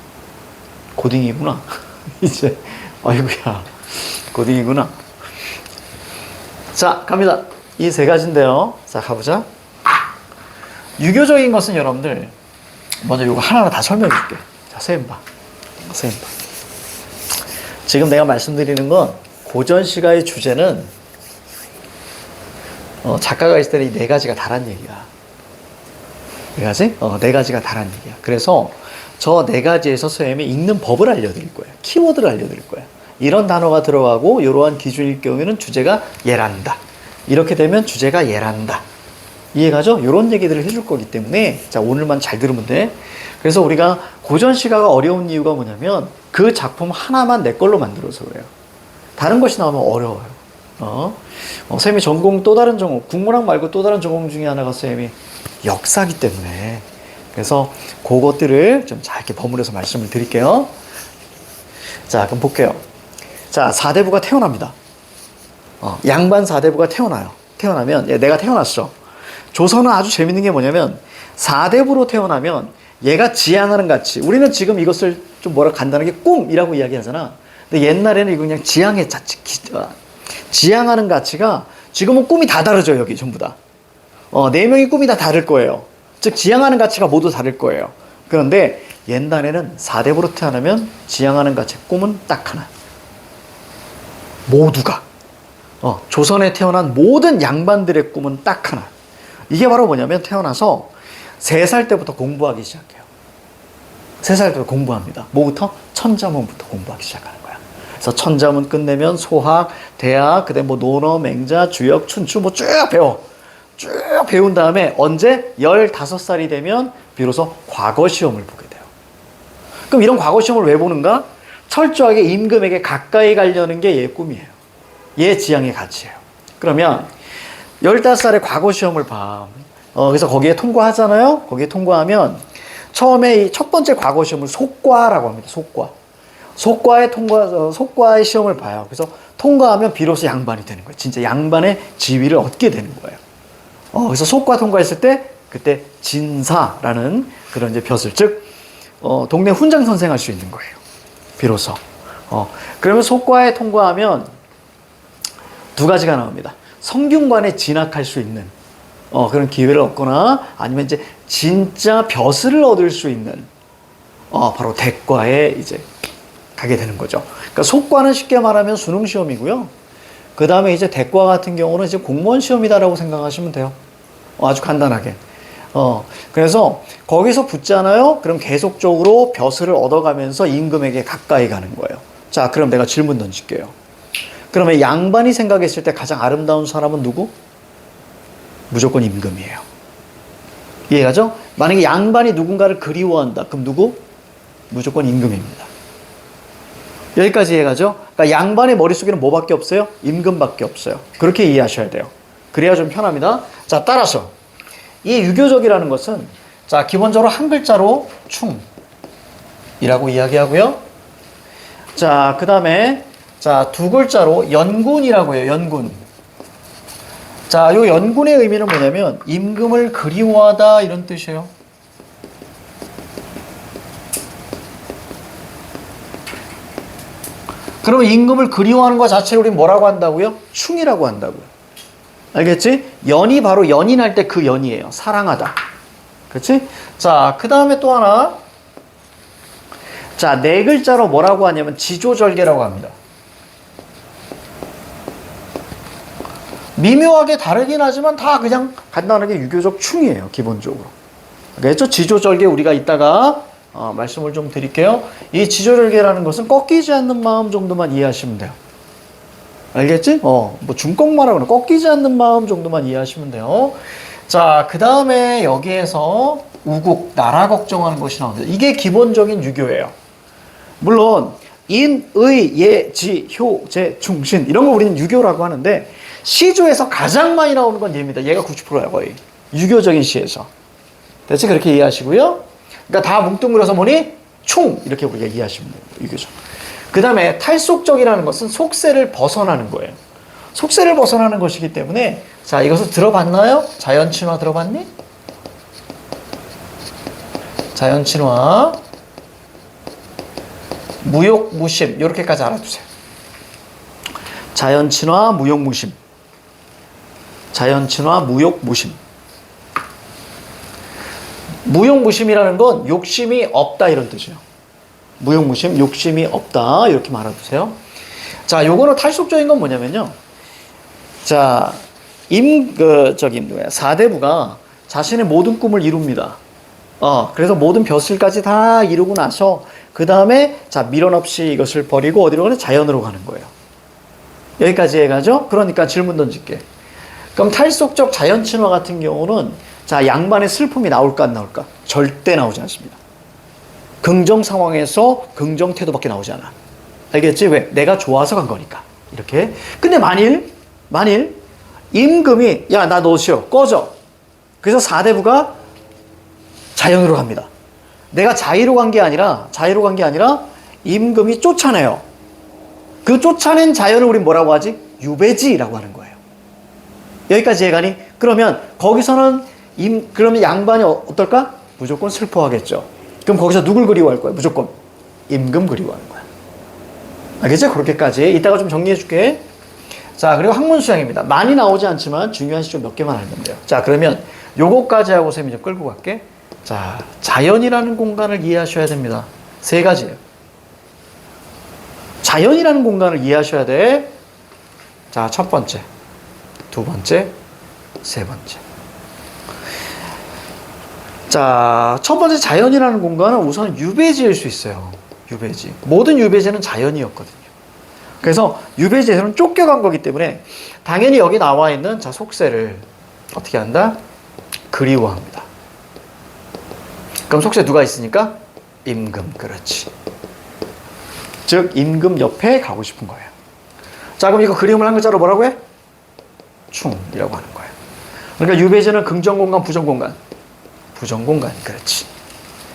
고딩이구나. 이제, 아이고야. 고딩이구나. 자, 갑니다. 이 세 가지인데요. 자, 가보자. 유교적인 것은 여러분들, 먼저 이거 하나하나 다 설명해 줄게. 자, 선생님 봐. 지금 내가 말씀드리는 건 고전시가의 주제는 작가가 있을 때는 이 네 가지가 다란 얘기야. 네 가지? 네 가지가 다란 얘기야. 그래서 저 네 가지에서 선생님이 읽는 법을 알려드릴 거야. 키워드를 알려드릴 거야. 이런 단어가 들어가고 이러한 기준일 경우에는 주제가 얘란다. 이렇게 되면 주제가 얘란다. 이해가죠? 이런 얘기들을 해줄 거기 때문에 자 오늘만 잘 들으면 돼. 그래서 우리가 고전시가가 어려운 이유가 뭐냐면 그 작품 하나만 내 걸로 만들어서 그래요. 다른 것이 나오면 어려워요. 쌤이 전공 또 다른 전공, 국문학 말고 또 다른 전공 중에 하나가 쌤이 역사기 때문에 그래서 그것들을 좀 잘 이렇게 버무려서 말씀을 드릴게요. 자, 그럼 볼게요. 자, 사대부가 태어납니다. 양반 사대부가 태어나요. 태어나면 내가 태어났어. 조선은 아주 재밌는 게 뭐냐면 사대부로 태어나면 얘가 지향하는 가치. 우리는 지금 이것을 좀 뭐라 간단하게 꿈이라고 이야기하잖아. 근데 옛날에는 이거 그냥 지향의 자치, 지향하는 가치가 지금은 꿈이 다 다르죠, 여기 전부 다. 네 명이 꿈이 다 다를 거예요. 즉, 지향하는 가치가 모두 다를 거예요. 그런데 옛날에는 사대부로 태어나면 지향하는 가치, 꿈은 딱 하나. 모두가. 조선에 태어난 모든 양반들의 꿈은 딱 하나. 이게 바로 뭐냐면 태어나서 3살 때부터 공부하기 시작해요. 3살 때부터 공부합니다. 뭐부터? 천자문부터 공부하기 시작하는 거야. 그래서 천자문 끝내면 소학, 대학, 그다음에 뭐 논어, 맹자, 주역, 춘추 뭐 쭉 배워. 쭉 배운 다음에 언제? 15살이 되면 비로소 과거 시험을 보게 돼요. 그럼 이런 과거 시험을 왜 보는가? 철저하게 임금에게 가까이 가려는 게 얘의 꿈이에요. 얘의 지향의 가치예요. 그러면 15살에 과거 시험을 봐. 그래서 거기에 통과하잖아요. 거기에 통과하면 처음에 이 첫 번째 과거 시험을 속과라고 합니다. 속과. 속과의 시험을 봐요. 그래서 통과하면 비로소 양반이 되는 거예요. 진짜 양반의 지위를 얻게 되는 거예요. 그래서 속과 통과했을 때 그때 진사라는 그런 이제 벼슬, 즉 동네 훈장 선생 할 수 있는 거예요. 비로소. 그러면 속과에 통과하면 2가지가 나옵니다. 성균관에 진학할 수 있는 그런 기회를 얻거나 아니면 이제 진짜 벼슬을 얻을 수 있는 바로 대과에 이제 가게 되는 거죠. 그러니까 속과는 쉽게 말하면 수능 시험이고요. 그 다음에 이제 대과 같은 경우는 이제 공무원 시험이다라고 생각하시면 돼요. 아주 간단하게. 그래서 거기서 붙잖아요. 그럼 계속적으로 벼슬을 얻어가면서 임금에게 가까이 가는 거예요. 자, 그럼 내가 질문 던질게요. 그러면 양반이 생각했을 때 가장 아름다운 사람은 누구? 무조건 임금이에요. 이해가죠? 만약에 양반이 누군가를 그리워한다. 그럼 누구? 무조건 임금입니다. 여기까지 이해가죠? 그러니까 양반의 머릿속에는 뭐밖에 없어요? 임금밖에 없어요. 그렇게 이해하셔야 돼요. 그래야 좀 편합니다. 자, 따라서 이 유교적이라는 것은 자, 기본적으로 한 글자로 충이라고 이야기하고요. 자, 그 다음에 자, 2글자로 연군이라고 해요. 연군. 자, 요 연군의 의미는 뭐냐면 임금을 그리워하다 이런 뜻이에요. 그러면 임금을 그리워하는 것 자체를 우리 뭐라고 한다고요? 충이라고 한다고요. 알겠지? 연이 바로 연인할 때 그 연이에요. 사랑하다. 그렇지? 자, 그 다음에 또 하나. 자, 4글자로 뭐라고 하냐면 지조절개라고 합니다. 미묘하게 다르긴 하지만 다 그냥 간단하게 유교적 충이에요. 기본적으로. 알겠죠? 지조절개 우리가 이따가 말씀을 좀 드릴게요. 이 지조절개라는 것은 꺾이지 않는 마음 정도만 이해하시면 돼요. 알겠지? 뭐 중꺾마라고 꺾이지 않는 마음 정도만 이해하시면 돼요. 자, 그 다음에 여기에서 우국, 나라 걱정하는 것이 나옵니다. 이게 기본적인 유교예요. 물론 인, 의, 예, 지, 효, 제, 충신 이런 거 우리는 유교라고 하는데 시조에서 가장 많이 나오는 건 얘입니다. 얘가 90%야 거의. 유교적인 시에서. 대체 그렇게 이해하시고요. 그러니까 다 뭉뚱그려서 뭐니? 충 이렇게 우리가 이해하시면 돼요. 유교적. 그 다음에 탈속적이라는 것은 속세를 벗어나는 거예요. 속세를 벗어나는 것이기 때문에 자, 이것을 들어봤나요? 자연친화 들어봤니? 자연친화 무욕무심 이렇게까지 알아두세요. 자연친화 무욕무심. 자연친화 무욕무심. 무욕무심이라는 건 욕심이 없다 이런 뜻이에요. 무욕무심, 욕심이 없다 이렇게 말아두세요. 자, 요거는 탈속적인 건 뭐냐면요. 자, 누구야? 사대부가 자신의 모든 꿈을 이룹니다. 그래서 모든 벼슬까지 다 이루고 나서, 그 다음에, 자, 미련 없이 이것을 버리고 어디로 가냐? 자연으로 가는 거예요. 여기까지 해가죠? 그러니까 질문 던질게. 그럼 탈속적 자연친화 같은 경우는, 자, 양반의 슬픔이 나올까, 안 나올까? 절대 나오지 않습니다. 긍정 상황에서 긍정 태도밖에 나오지 않아. 알겠지? 왜? 내가 좋아서 간 거니까. 이렇게. 근데 만일, 임금이, 야, 나 너 쉬어. 꺼져. 그래서 사대부가 자연으로 갑니다. 내가 자의로 간 게 아니라, 임금이 쫓아내요. 그 쫓아낸 자연을 우린 뭐라고 하지? 유배지라고 하는 거예요. 여기까지 해가니? 그러면 거기서는 그러면 양반이 어떨까? 무조건 슬퍼하겠죠. 그럼 거기서 누굴 그리워할 거야? 무조건 임금 그리워하는 거야. 알겠죠? 그렇게까지. 이따가 좀 정리해 줄게. 자, 그리고 학문수양입니다. 많이 나오지 않지만 중요한 시점 몇 개만 알면 돼요. 자, 그러면 요거까지 하고 쌤이 좀 끌고 갈게. 자, 자연이라는 공간을 이해하셔야 됩니다. 세 가지예요. 자연이라는 공간을 이해하셔야 돼. 자, 첫 번째, 두 번째, 세 번째. 자, 첫 번째 자연이라는 공간은 우선 유배지일 수 있어요. 유배지. 모든 유배지는 자연이었거든요. 그래서 유배지에서는 쫓겨간 거기 때문에 당연히 여기 나와 있는 자, 속세를 어떻게 한다? 그리워합니다. 그럼 속세 누가 있으니까? 임금. 그렇지. 즉 임금 옆에 가고 싶은 거예요. 자, 그럼 이거 그림을 한 글자로 뭐라고 해? 충이라고 하는 거예요. 그러니까 유배지는 긍정공간, 부정공간. 부정공간. 그렇지.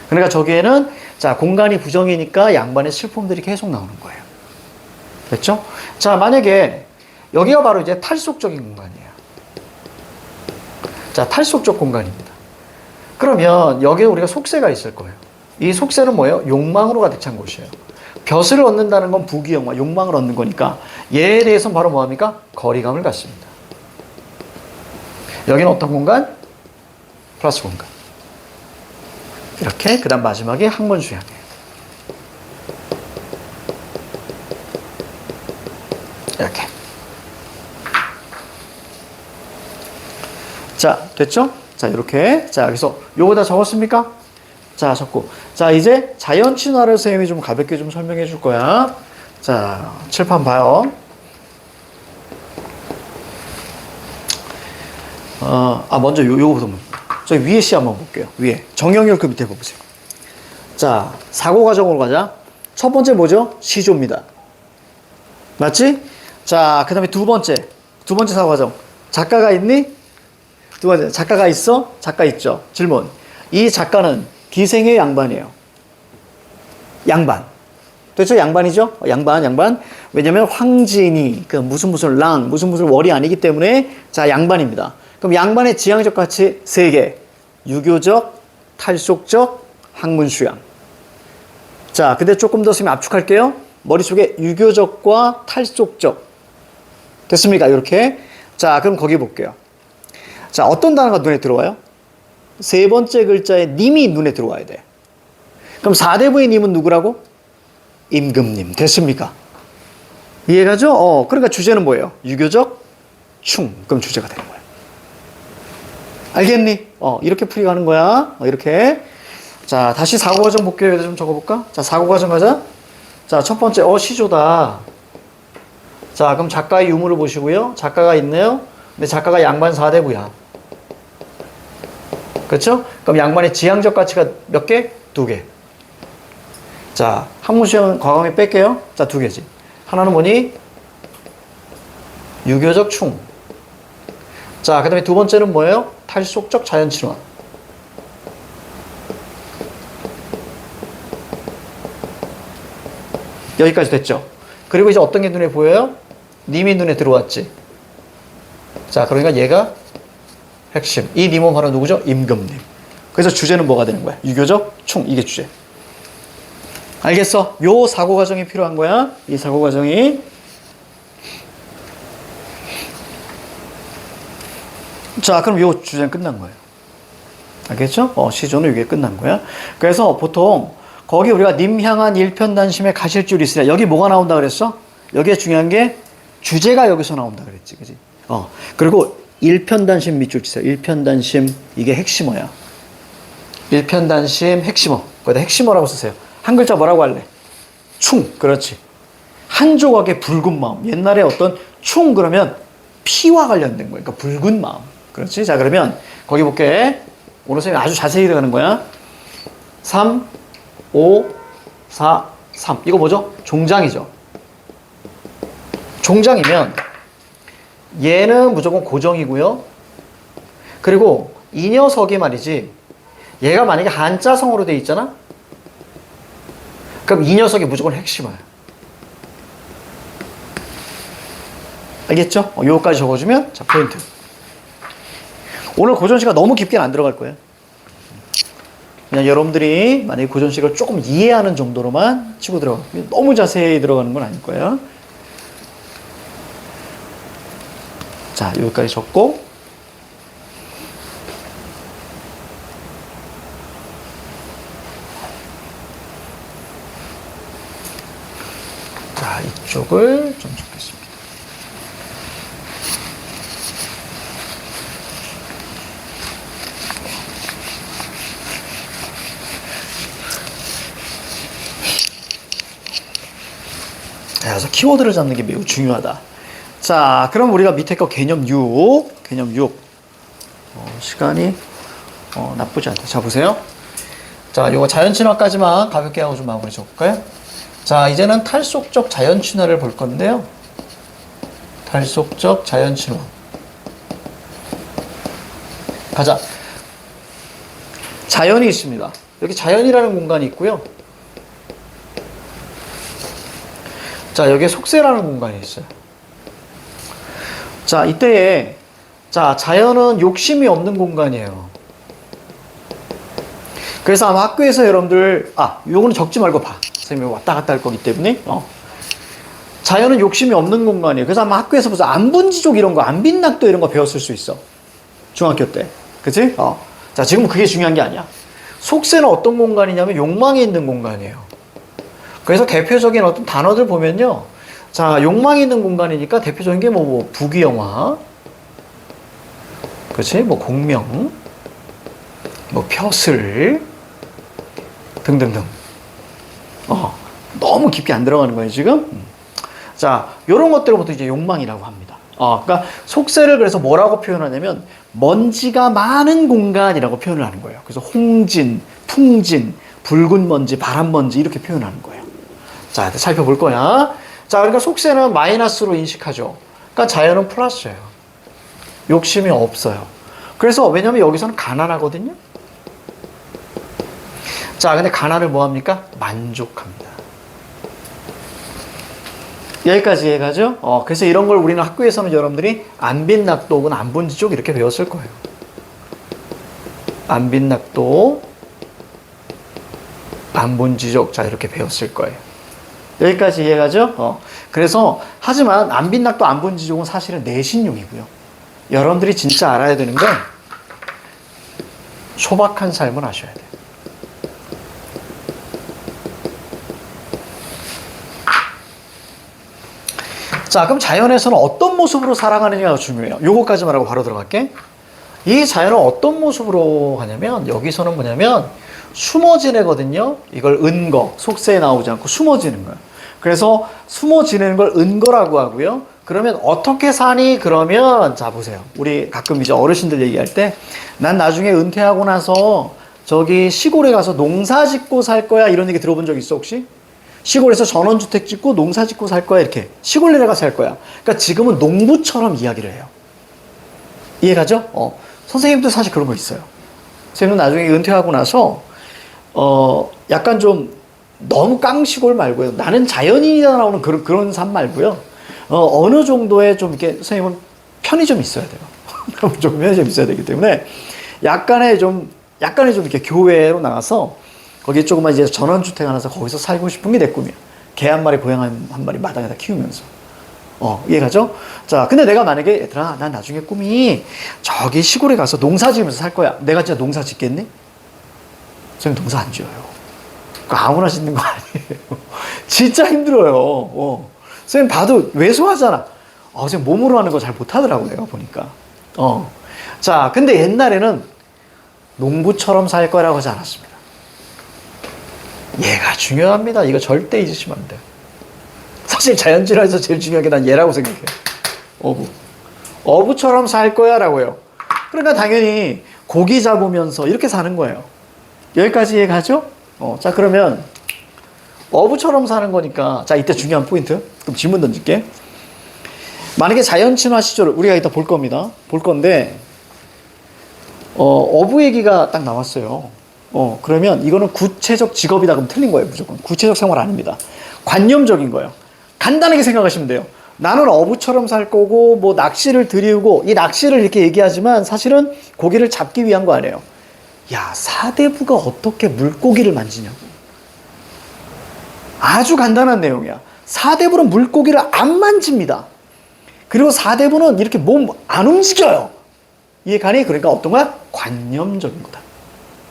그러니까 저기에는 자, 공간이 부정이니까 양반의 슬픔들이 계속 나오는 거예요. 됐죠? 자, 만약에 여기가 바로 이제 탈속적인 공간이에요. 자, 탈속적 공간입니다. 그러면 여기에 우리가 속세가 있을 거예요. 이 속세는 뭐예요? 욕망으로 가득 찬 곳이에요. 벼슬을 얻는다는 건 부귀영화, 욕망을 얻는 거니까 얘에 대해서는 바로 뭐합니까? 거리감을 갖습니다. 여기는 어떤 공간? 플러스 공간. 이렇게. 그 다음 마지막에 학문수양이에요. 이렇게. 자, 됐죠? 자, 이렇게. 자, 그래서 요거 다 적었습니까? 자, 적고. 자, 이제 자연친화를 선생님이 좀 가볍게 좀 설명해 줄 거야. 자, 칠판 봐요. 먼저 요거부터. 저 위에 시 한번 볼게요. 위에. 정형열 그 밑에 보세요. 자, 사고 과정으로 가자. 첫 번째 뭐죠? 시조입니다. 맞지? 자, 그 다음에 두 번째 사고 과정. 작가가 있니? 두 번째, 작가가 있어? 작가 있죠. 질문. 이 작가는 기생의 양반이에요. 양반. 됐죠? 양반이죠? 양반. 왜냐면 황진이, 그 무슨 랑, 무슨 월이 아니기 때문에, 자, 양반입니다. 그럼 양반의 지향적 가치 세 개. 유교적, 탈속적, 학문수양. 자, 근데 조금 더 선생님 압축할게요. 머릿속에 유교적과 탈속적. 됐습니까? 이렇게. 자, 그럼 거기 볼게요. 자, 어떤 단어가 눈에 들어와요? 세 번째 글자에 님이 눈에 들어와야 돼. 그럼 사대부의 님은 누구라고? 임금님. 됐습니까? 이해가죠? 그러니까 주제는 뭐예요? 유교적, 충. 그럼 주제가 되는 거예요. 알겠니? 이렇게 풀이가는 거야. 이렇게. 자, 다시 사고 과정 볼게요. 여기다 좀 적어볼까? 자, 사고 과정 가자. 자, 첫 번째, 시조다. 자, 그럼 작가의 유무를 보시고요. 작가가 있네요. 근데 작가가 양반 사대부야. 그렇죠? 그럼 양반의 지향적 가치가 몇 개? 두 개. 자, 학문수양 과감히 뺄게요. 자, 두 개지. 하나는 뭐니? 유교적 충. 자, 그 다음에 두 번째는 뭐예요? 탈속적 자연친화. 여기까지 됐죠? 그리고 이제 어떤 게 눈에 보여요? 님이 눈에 들어왔지. 자, 그러니까 얘가 핵심. 이 님은 바로 누구죠? 임금님. 그래서 주제는 뭐가 되는 거야? 유교적 충. 이게 주제. 알겠어? 요 사고 과정이 필요한 거야. 이 사고 과정이. 자, 그럼 요 주제는 끝난 거예요. 알겠죠? 시조는 이게 끝난 거야. 그래서 보통 거기 우리가 님 향한 일편단심에 가실 줄이 있으랴. 여기 뭐가 나온다 그랬어? 여기에 중요한 게 주제가 여기서 나온다 그랬지, 그지? 그리고 일편단심 밑줄 치세요. 일편단심, 이게 핵심어야. 일편단심, 핵심어. 거기다 핵심어라고 쓰세요. 한 글자 뭐라고 할래? 충, 그렇지. 한 조각의 붉은 마음. 옛날에 어떤 충 그러면 피와 관련된 거야. 그러니까 붉은 마음. 그렇지? 자, 그러면 거기 볼게. 오늘 선생님 아주 자세히 들어가는 거야. 3, 5, 4, 3. 이거 뭐죠? 종장이죠. 종장이면 얘는 무조건 고정이고요. 그리고 이 녀석이 말이지, 얘가 만약에 한자성어로 돼 있잖아? 그럼 이 녀석이 무조건 핵심어야. 알겠죠? 요거까지 적어주면, 자, 포인트. 오늘 고전시가 너무 깊게는 안 들어갈 거예요. 그냥 여러분들이 만약에 고전식을 조금 이해하는 정도로만 치고 들어가. 너무 자세히 들어가는 건 아닐 거예요. 자, 여기까지 적고. 자, 이쪽을 좀 적겠습니다. 그래서 키워드를 잡는 게 매우 중요하다. 자, 그럼 우리가 밑에 거 개념 6. 시간이 나쁘지 않다. 자, 보세요. 자, 요거 자연친화까지만 가볍게 하고 좀 마무리 적을까요? 자, 이제는 탈속적 자연친화를 볼 건데요. 탈속적 자연친화. 가자. 자연이 있습니다. 여기 자연이라는 공간이 있고요. 자, 여기에 속세라는 공간이 있어요. 자, 이때에, 자, 자연은 욕심이 없는 공간이에요. 그래서 아마 학교에서 여러분들, 요거는 적지 말고 봐. 선생님이 왔다 갔다 할 거기 때문에, 자연은 욕심이 없는 공간이에요. 그래서 아마 학교에서 무슨 안분지족 이런 거, 안빈낙도 이런 거 배웠을 수 있어. 중학교 때. 그치? 자, 지금은 그게 중요한 게 아니야. 속세는 어떤 공간이냐면 욕망이 있는 공간이에요. 그래서 대표적인 어떤 단어들 보면요. 자, 욕망이 있는 공간이니까 대표적인 게 뭐 부귀영화, 그렇지? 뭐 공명, 뭐 벼슬 등등등. 너무 깊게 안 들어가는 거예요, 지금. 자, 요런 것들을 보통 이제 욕망이라고 합니다. 그러니까 속세를 그래서 뭐라고 표현하냐면 먼지가 많은 공간이라고 표현을 하는 거예요. 그래서 홍진, 풍진, 붉은 먼지, 바람 먼지 이렇게 표현하는 거예요. 자, 살펴볼 거야. 자, 그러니까 속세는 마이너스로 인식하죠. 그러니까 자연은 플러스예요. 욕심이 없어요. 그래서 왜냐면 여기서는 가난하거든요. 자, 근데 가난을 뭐 합니까? 만족합니다. 여기까지 이해가죠? 그래서 이런 걸 우리는 학교에서는 여러분들이 안빈낙도 혹은 안분지족 이렇게 배웠을 거예요. 안빈낙도, 안분지족, 자, 이렇게 배웠을 거예요. 여기까지 이해가죠? 그래서 하지만 안빈낙도 안분지족은 사실은 내신용이고요. 여러분들이 진짜 알아야 되는 건 소박한 삶을 하셔야 돼요. 자, 그럼 자연에서는 어떤 모습으로 살아가느냐가 중요해요. 요거까지 말하고 바로 들어갈게. 이 자연은 어떤 모습으로 가냐면 여기서는 뭐냐면 숨어 지내거든요. 이걸 은거, 속세에 나오지 않고 숨어 지는 거예요. 그래서 숨어 지내는 걸 은거라고 하고요. 그러면 어떻게 사니? 그러면 자, 보세요. 우리 가끔 이제 어르신들 얘기할 때 난 나중에 은퇴하고 나서 저기 시골에 가서 농사 짓고 살 거야 이런 얘기 들어본 적 있어 혹시? 시골에서 전원주택 짓고 농사 짓고 살 거야 이렇게. 시골 내려가 살 거야. 그러니까 지금은 농부처럼 이야기를 해요. 이해가죠? 선생님도 사실 그런 거 있어요. 선생님은 나중에 은퇴하고 나서 약간 좀 너무 깡시골 말고요. 나는 자연인이다 나오는 그런 삶 말고요. 어느 정도의 좀 이렇게 선생님은 편이 좀 있어야 돼요. 조금 편이 좀 있어야 되기 때문에 약간의 좀 이렇게 교외로 나가서 거기에 조금만 이제 전원주택 하나 서 거기서 살고 싶은 게 내 꿈이야. 개 한 마리, 고양 한 마리 마당에다 키우면서. 이해가죠? 자, 근데 내가 만약에 얘들아, 난 나중에 꿈이 저기 시골에 가서 농사 지으면서 살 거야. 내가 진짜 농사 짓겠니? 선생님 농사 안 지어요. 그거 아무나 짓는 거 아니에요. 진짜 힘들어요. 선생님 봐도 왜소하잖아. 선생님 몸으로 하는 거 잘 못하더라고, 내가 보니까. 자, 근데 옛날에는 농부처럼 살 거라고 하지 않았습니다. 얘가 중요합니다. 이거 절대 잊으시면 안 돼요. 사실 자연질환에서 제일 중요한 게 난 얘라고 생각해요. 어부. 어부처럼 살 거야 라고요. 그러니까 당연히 고기 잡으면서 이렇게 사는 거예요. 여기까지 이해가죠? 자, 그러면 어부처럼 사는 거니까, 자, 이때 중요한 포인트. 그럼 질문 던질게. 만약에 자연친화 시절을 우리가 이따 볼 겁니다. 볼 건데, 어부 얘기가 딱 나왔어요. 그러면 이거는 구체적 직업이다. 그럼 틀린 거예요, 무조건. 구체적 생활 아닙니다. 관념적인 거예요. 간단하게 생각하시면 돼요. 나는 어부처럼 살 거고, 뭐, 낚시를 들이우고, 이 낚시를 이렇게 얘기하지만 사실은 고기를 잡기 위한 거 아니에요. 야, 사대부가 어떻게 물고기를 만지냐고. 아주 간단한 내용이야. 사대부는 물고기를 안 만집니다. 그리고 사대부는 이렇게 몸 안 움직여요. 이해가니? 그러니까 어떤 거야? 관념적인 거다.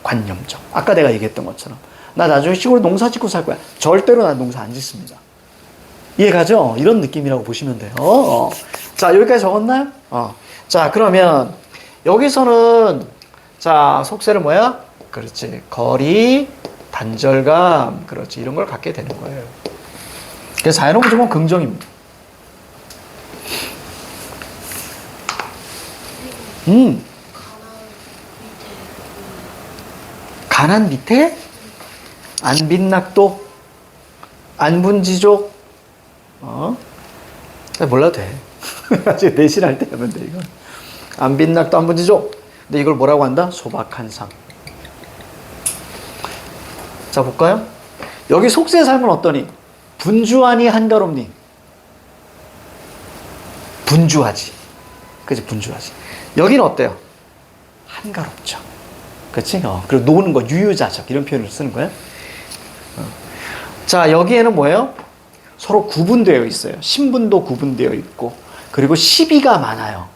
관념적. 아까 내가 얘기했던 것처럼. 나 나중에 시골에 농사 짓고 살 거야. 절대로 난 농사 안 짓습니다. 이해가죠? 이런 느낌이라고 보시면 돼요. 자, 여기까지 적었나요? 자, 그러면 여기서는 자, 속세는 뭐야? 그렇지. 거리, 단절감. 그렇지. 이런 걸 갖게 되는 거예요. 그래서 자연은 무조건 긍정입니다. 가난 밑에? 안빈낙도? 안분지족? 몰라도 돼. 아직 내신할 때 하면 돼, 이건. 안빈낙도, 안분지족. 근데 이걸 뭐라고 한다? 소박한상. 자, 볼까요? 여기 속세의 삶은 어떠니? 분주하니 한가롭니? 분주하지. 그치, 분주하지. 여기는 어때요? 한가롭죠. 그치? 그리고 노는 거, 유유자적. 이런 표현을 쓰는 거예요. 자, 여기에는 뭐예요? 서로 구분되어 있어요. 신분도 구분되어 있고, 그리고 시비가 많아요.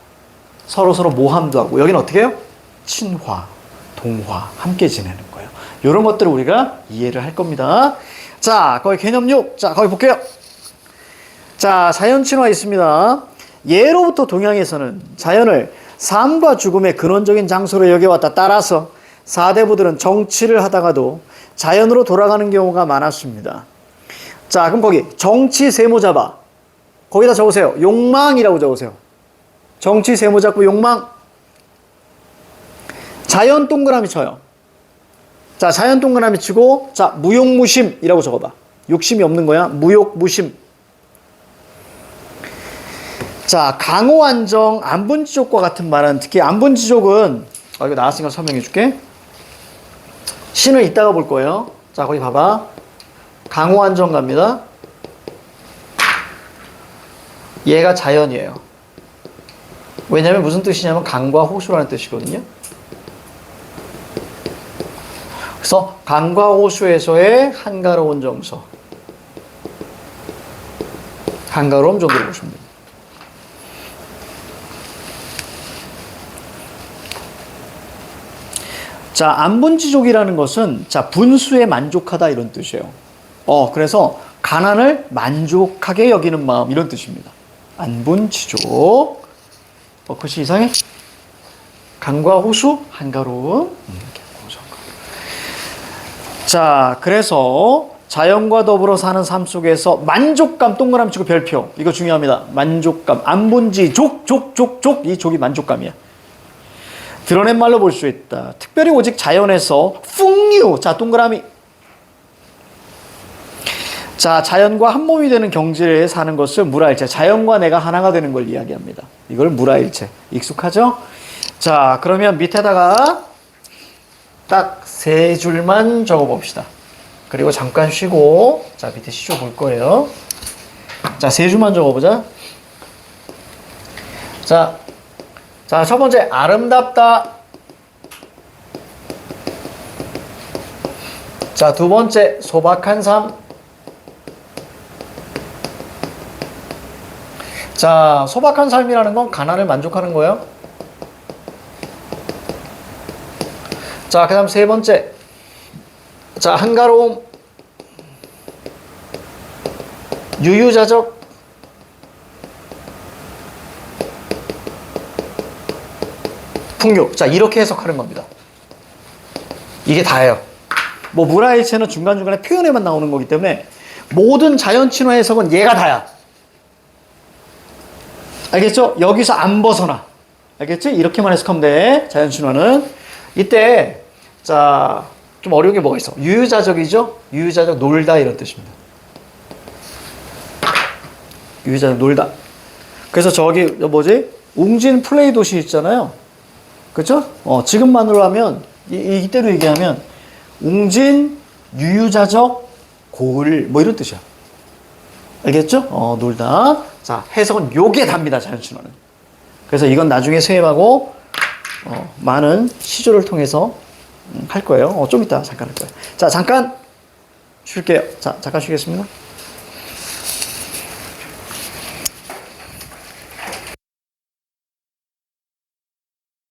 서로 모함도 하고. 여기는 어떻게 해요? 친화, 동화, 함께 지내는 거예요. 이런 것들을 우리가 이해를 할 겁니다. 자, 거기 개념 6. 자, 거기 볼게요. 자, 자연 친화 있습니다. 예로부터 동양에서는 자연을 삶과 죽음의 근원적인 장소로 여겨왔다. 따라서 사대부들은 정치를 하다가도 자연으로 돌아가는 경우가 많았습니다. 자, 그럼 거기 정치 세모 잡아. 거기다 적으세요. 욕망이라고 적으세요. 정치 세모 잡고 욕망. 자연 동그라미 쳐요. 자, 자연 동그라미 치고, 자, 무욕무심이라고 적어봐. 욕심이 없는 거야. 무욕무심. 자, 강호안정, 안분지족과 같은 말은, 특히 안분지족은, 이거 나왔으니까 설명해 줄게. 신을 이따가 볼 거예요. 자, 거기 봐봐. 강호안정 갑니다. 얘가 자연이에요. 왜냐면 무슨 뜻이냐면 강과 호수라는 뜻이거든요. 그래서 강과 호수에서의 한가로운 정서. 한가로움 정도로 보시면 됩니다. 자, 안분지족이라는 것은, 자, 분수에 만족하다 이런 뜻이에요. 그래서 가난을 만족하게 여기는 마음 이런 뜻입니다. 안분지족. 글씨 이상해? 강과 호수, 한가로움. 자, 그래서 자연과 더불어 사는 삶 속에서 만족감, 동그라미 치고 별표. 이거 중요합니다. 만족감. 안분지족, 이 족이 만족감이야. 드러낸 말로 볼 수 있다. 특별히 오직 자연에서 풍류. 자, 동그라미. 자, 자연과 한 몸이 되는 경지에 사는 것을 무라일체. 자연과 내가 하나가 되는 걸 이야기합니다. 이걸 무라일체. 익숙하죠? 자, 그러면 밑에다가 딱 3줄만 적어봅시다. 그리고 잠깐 쉬고, 자, 밑에 시조 볼 거예요. 자, 3줄만 적어보자. 자, 첫 번째, 아름답다. 자, 두 번째, 소박한 삶. 자, 소박한 삶이라는 건 가난을 만족하는 거예요. 자, 그 다음 세 번째. 자, 한가로움. 유유자적. 풍요. 자, 이렇게 해석하는 겁니다. 이게 다예요. 뭐 물화일체는 중간중간에 표현에만 나오는 거기 때문에 모든 자연친화 해석은 얘가 다야. 알겠죠? 여기서 안 벗어나. 알겠지? 이렇게만 해석하면 돼. 자연친화는. 이때 자, 좀 어려운 게 뭐가 있어? 유유자적이죠? 유유자적 놀다 이런 뜻입니다. 유유자적 놀다. 그래서 저기 뭐지? 웅진 플레이 도시 있잖아요. 그쵸? 지금만으로 하면 이때로 얘기하면 웅진 유유자적 고을 뭐 이런 뜻이야. 알겠죠? 놀다. 자, 해석은 요게 답니다. 자연친화는. 그래서 이건 나중에 수행하고 많은 시조를 통해서 할 거예요. 좀 이따 잠깐 할 거예요. 자, 잠깐 쉴게요. 자, 잠깐 쉬겠습니다.